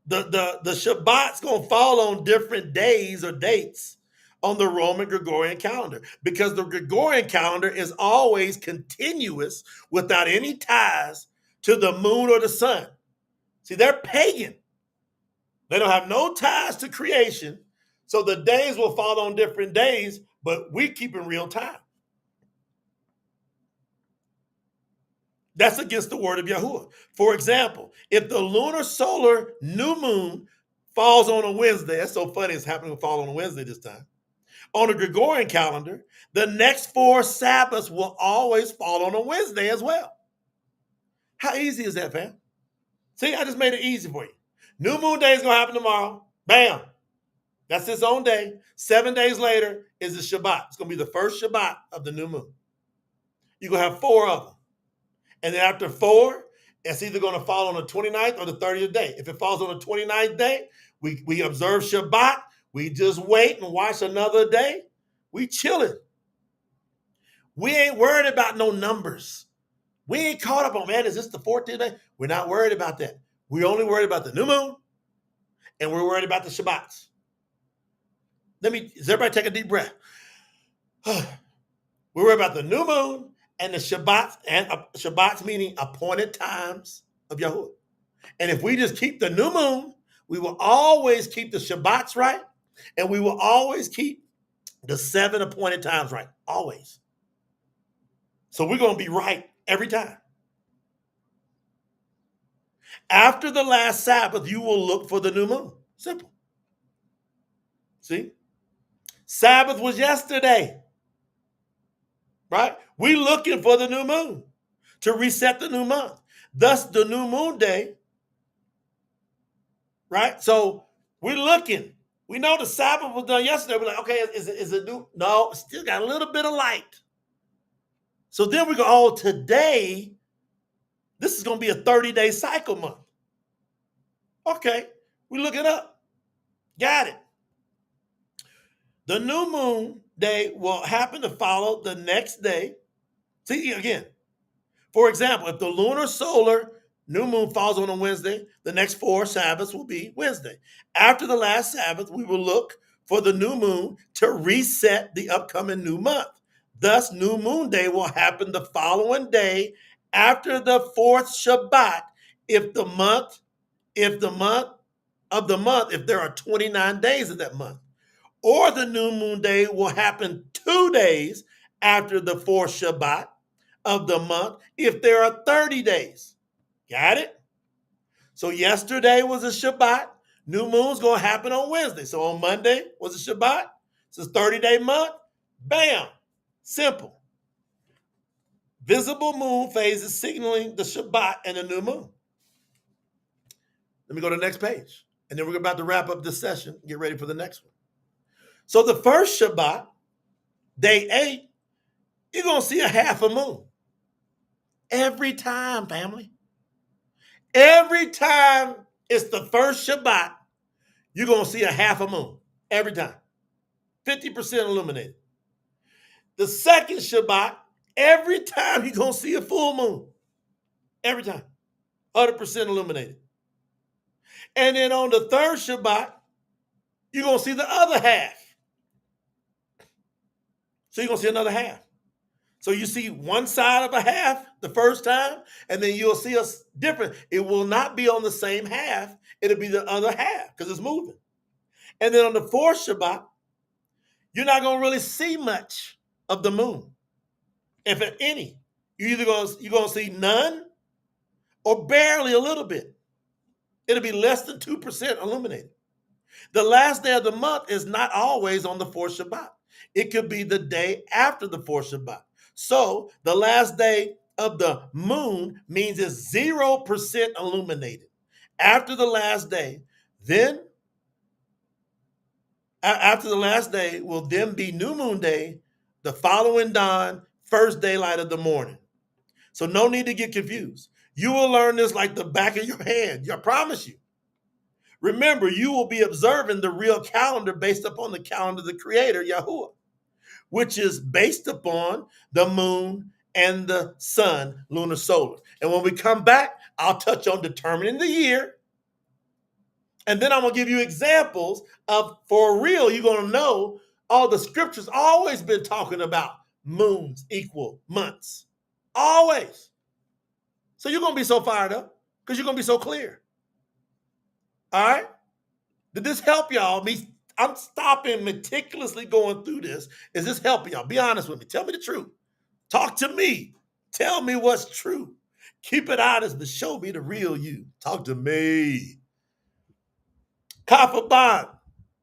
the Shabbat's gonna fall on different days or dates on the Roman Gregorian calendar, because the Gregorian calendar is always continuous without any ties to the moon or the sun. See, they're pagan. They don't have no ties to creation, so the days will fall on different days, but we keep in real time. That's against the word of Yahuwah. For example, if the lunar-solar new moon falls on a Wednesday, that's so funny it's happening to fall on a Wednesday this time. On the Gregorian calendar, the next 4 Sabbaths will always fall on a Wednesday as well. How easy is that, fam? See, I just made it easy for you. New moon day is going to happen tomorrow. Bam. That's its own day. 7 days later is the Shabbat. It's going to be the first Shabbat of the new moon. You're going to have 4 of them. And then after 4, it's either going to fall on the 29th or the 30th day. If it falls on the 29th day, we observe Shabbat. We just wait and watch another day. We chilling. We ain't worried about no numbers. We ain't caught up on, man, is this the 14th day? We're not worried about that. We're only worried about the new moon, and we're worried about the Shabbats. Does everybody take a deep breath? We worry about the new moon and the Shabbats, and Shabbats meaning appointed times of Yahuwah. And if we just keep the new moon, we will always keep the Shabbats right, and we will always keep the 7 appointed times right, always. So we're going to be right every time. After the last Sabbath, you will look for the new moon. Simple. See? Sabbath was yesterday, right? We looking for the new moon to reset the new month. Thus, the new moon day, right? So we're looking. We know the Sabbath was done yesterday. We're like, okay, is it new? No, it's still got a little bit of light. So then we go, oh, today, this is going to be a 30-day cycle month. Okay, we look it up. Got it. The new moon day will happen to follow the next day. See, again, for example, if the lunar-solar new moon falls on a Wednesday, the next 4 Sabbaths will be Wednesday. After the last Sabbath, we will look for the new moon to reset the upcoming new month. Thus, new moon day will happen the following day after the 4th Shabbat if there are 29 days of that month. Or the new moon day will happen 2 days after the 4th Shabbat of the month if there are 30 days. Got it? So yesterday was a Shabbat. New moon's going to happen on Wednesday. So on Monday was a Shabbat. It's a 30-day month. Bam. Simple. Visible moon phases signaling the Shabbat and the new moon. Let me go to the next page. And then we're about to wrap up this session and get ready for the next one. So the first Shabbat, day 8, you're going to see a half a moon. Every time, family. Every time it's the first Shabbat, you're going to see a half a moon. Every time. 50% illuminated. The second Shabbat, every time you're going to see a full moon. Every time. 100% illuminated. And then on the third Shabbat, you're going to see the other half. So you're going to see another half. So you see one side of a half the first time, and then you'll see us different. It will not be on the same half. It'll be the other half because it's moving. And then on the fourth Shabbat, you're not going to really see much of the moon, if at any. You're going to see none or barely a little bit. It'll be less than 2% illuminated. The last day of the month is not always on the fourth Shabbat. It could be the day after the fourth Shabbat. So the last day of the moon means it's 0% illuminated. After the last day, after the last day will then be new moon day, the following dawn, first daylight of the morning. So no need to get confused. You will learn this like the back of your hand. I promise you. Remember, you will be observing the real calendar based upon the calendar of the Creator, Yahuwah, which is based upon the moon and the sun, lunar-solar. And when we come back, I'll touch on determining the year. And then I'm going to give you examples of, for real, you're going to know all the scriptures always been talking about moons equal months. Always. So you're going to be so fired up because you're going to be so clear. All right? Did this help y'all? I'm stopping meticulously going through this. Is this helping y'all? Be honest with me. Tell me the truth. Talk to me. Tell me what's true. Keep it honest, but show me the real you. Talk to me. Kafa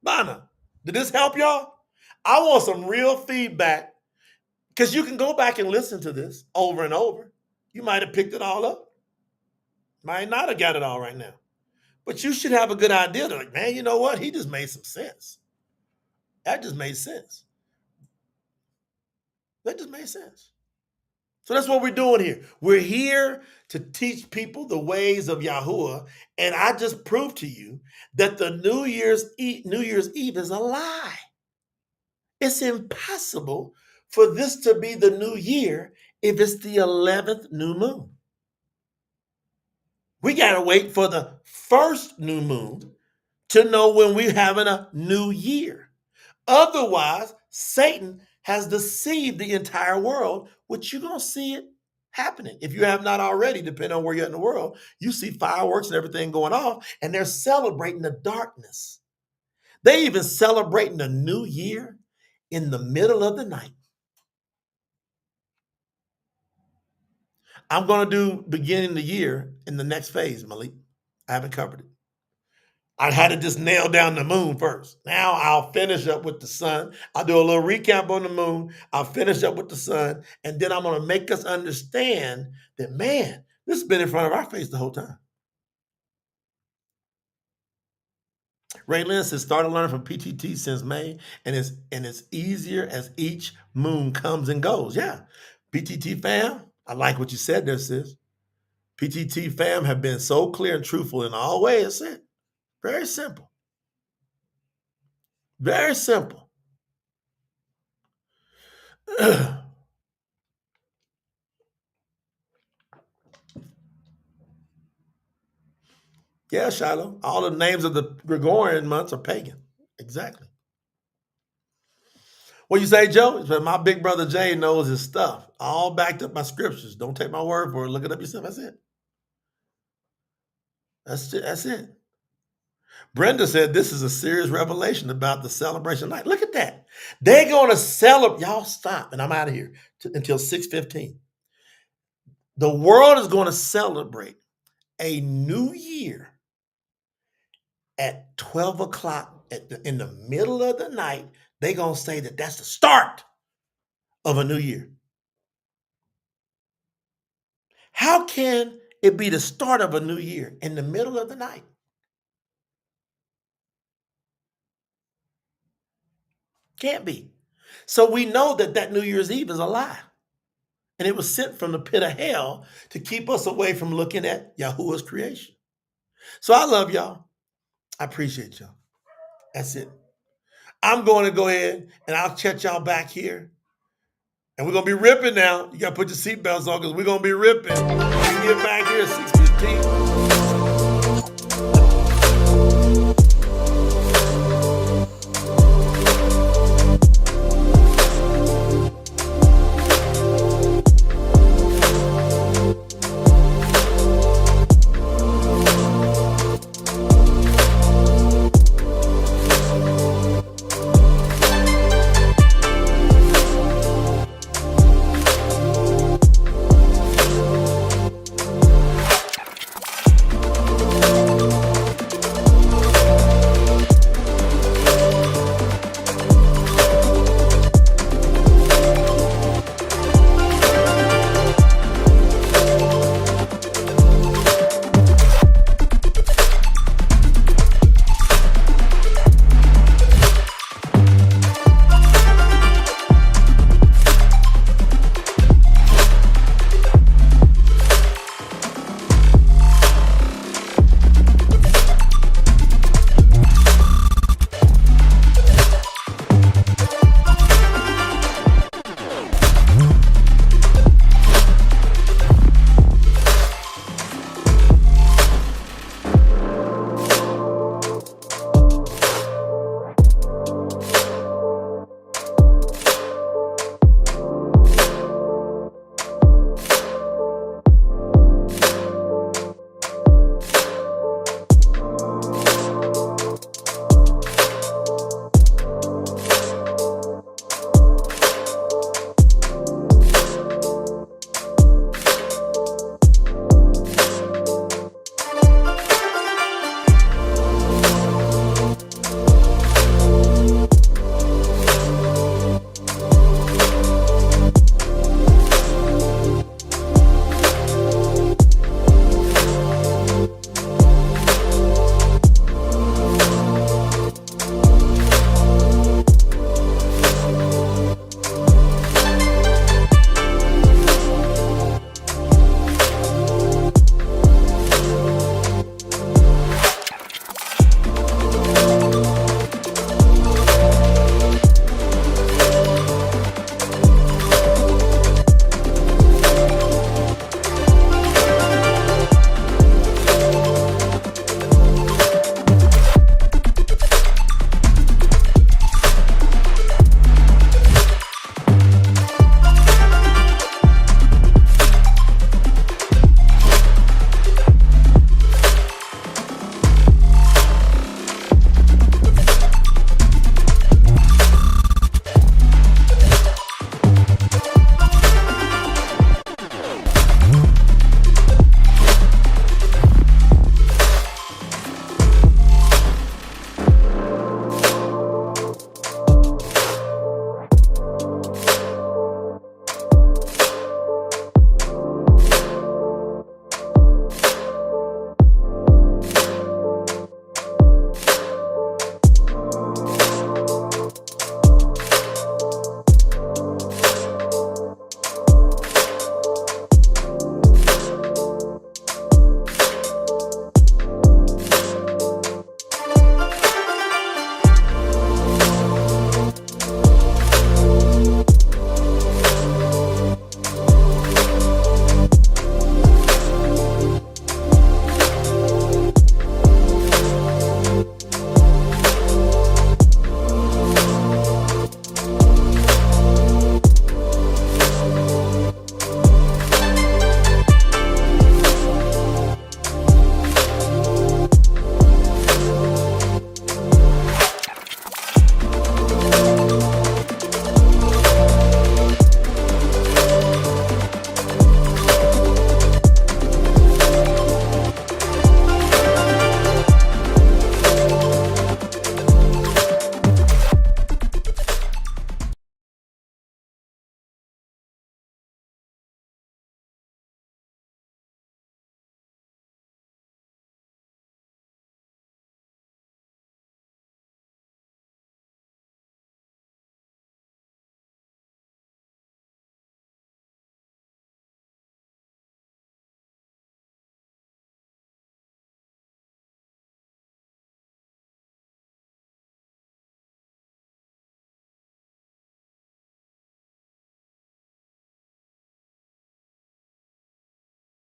Bana. Did this help y'all? I want some real feedback because you can go back and listen to this over and over. You might have picked it all up. Might not have got it all right now. But you should have a good idea. They're like, man, you know what? He just made some sense. That just made sense. That just made sense. So that's what we're doing here. We're here to teach people the ways of Yahuwah. And I just proved to you that the New Year's Eve is a lie. It's impossible for this to be the new year if it's the 11th new moon. We got to wait for the first new moon to know when we're having a new year. Otherwise, Satan has deceived the entire world, which you're going to see it happening. If you have not already, depending on where you're in the world, you see fireworks and everything going off, and they're celebrating the darkness. They even celebrating the new year in the middle of the night. I'm going to do beginning the year in the next phase, Malik. I haven't covered it. I had to just nail down the moon first. Now I'll finish up with the sun. I'll do a little recap on the moon. I'll finish up with the sun. And then I'm going to make us understand that, man, this has been in front of our face the whole time. Ray Lynn says, started learning from PTT since May, and it's easier as each moon comes and goes. Yeah. PTT fam, I like what you said there, sis. PTT fam have been so clear and truthful in all ways. Said. Very simple. Very simple. Yeah, Shiloh. All the names of the Gregorian months are pagan. Exactly. What you say, Joe? My big brother Jay knows his stuff. All backed up by scriptures. Don't take my word for it. Look it up yourself. That's it. That's it. Brenda said this is a serious revelation about the celebration night. Look at that. They're going to celebrate. Y'all stop, and I'm out of here until 6:15. The world is going to celebrate a new year at 12 o'clock in the middle of the night. They're going to say that that's the start of a new year. How can it be the start of a new year in the middle of the night? Can't be. So we know that New Year's Eve is a lie. And it was sent from the pit of hell to keep us away from looking at Yahuwah's creation. So I love y'all. I appreciate y'all. That's it. I'm going to go ahead and I'll catch y'all back here. And we're going to be ripping now. You got to put your seatbelts on because we're going to be ripping. We get back here at 6:15.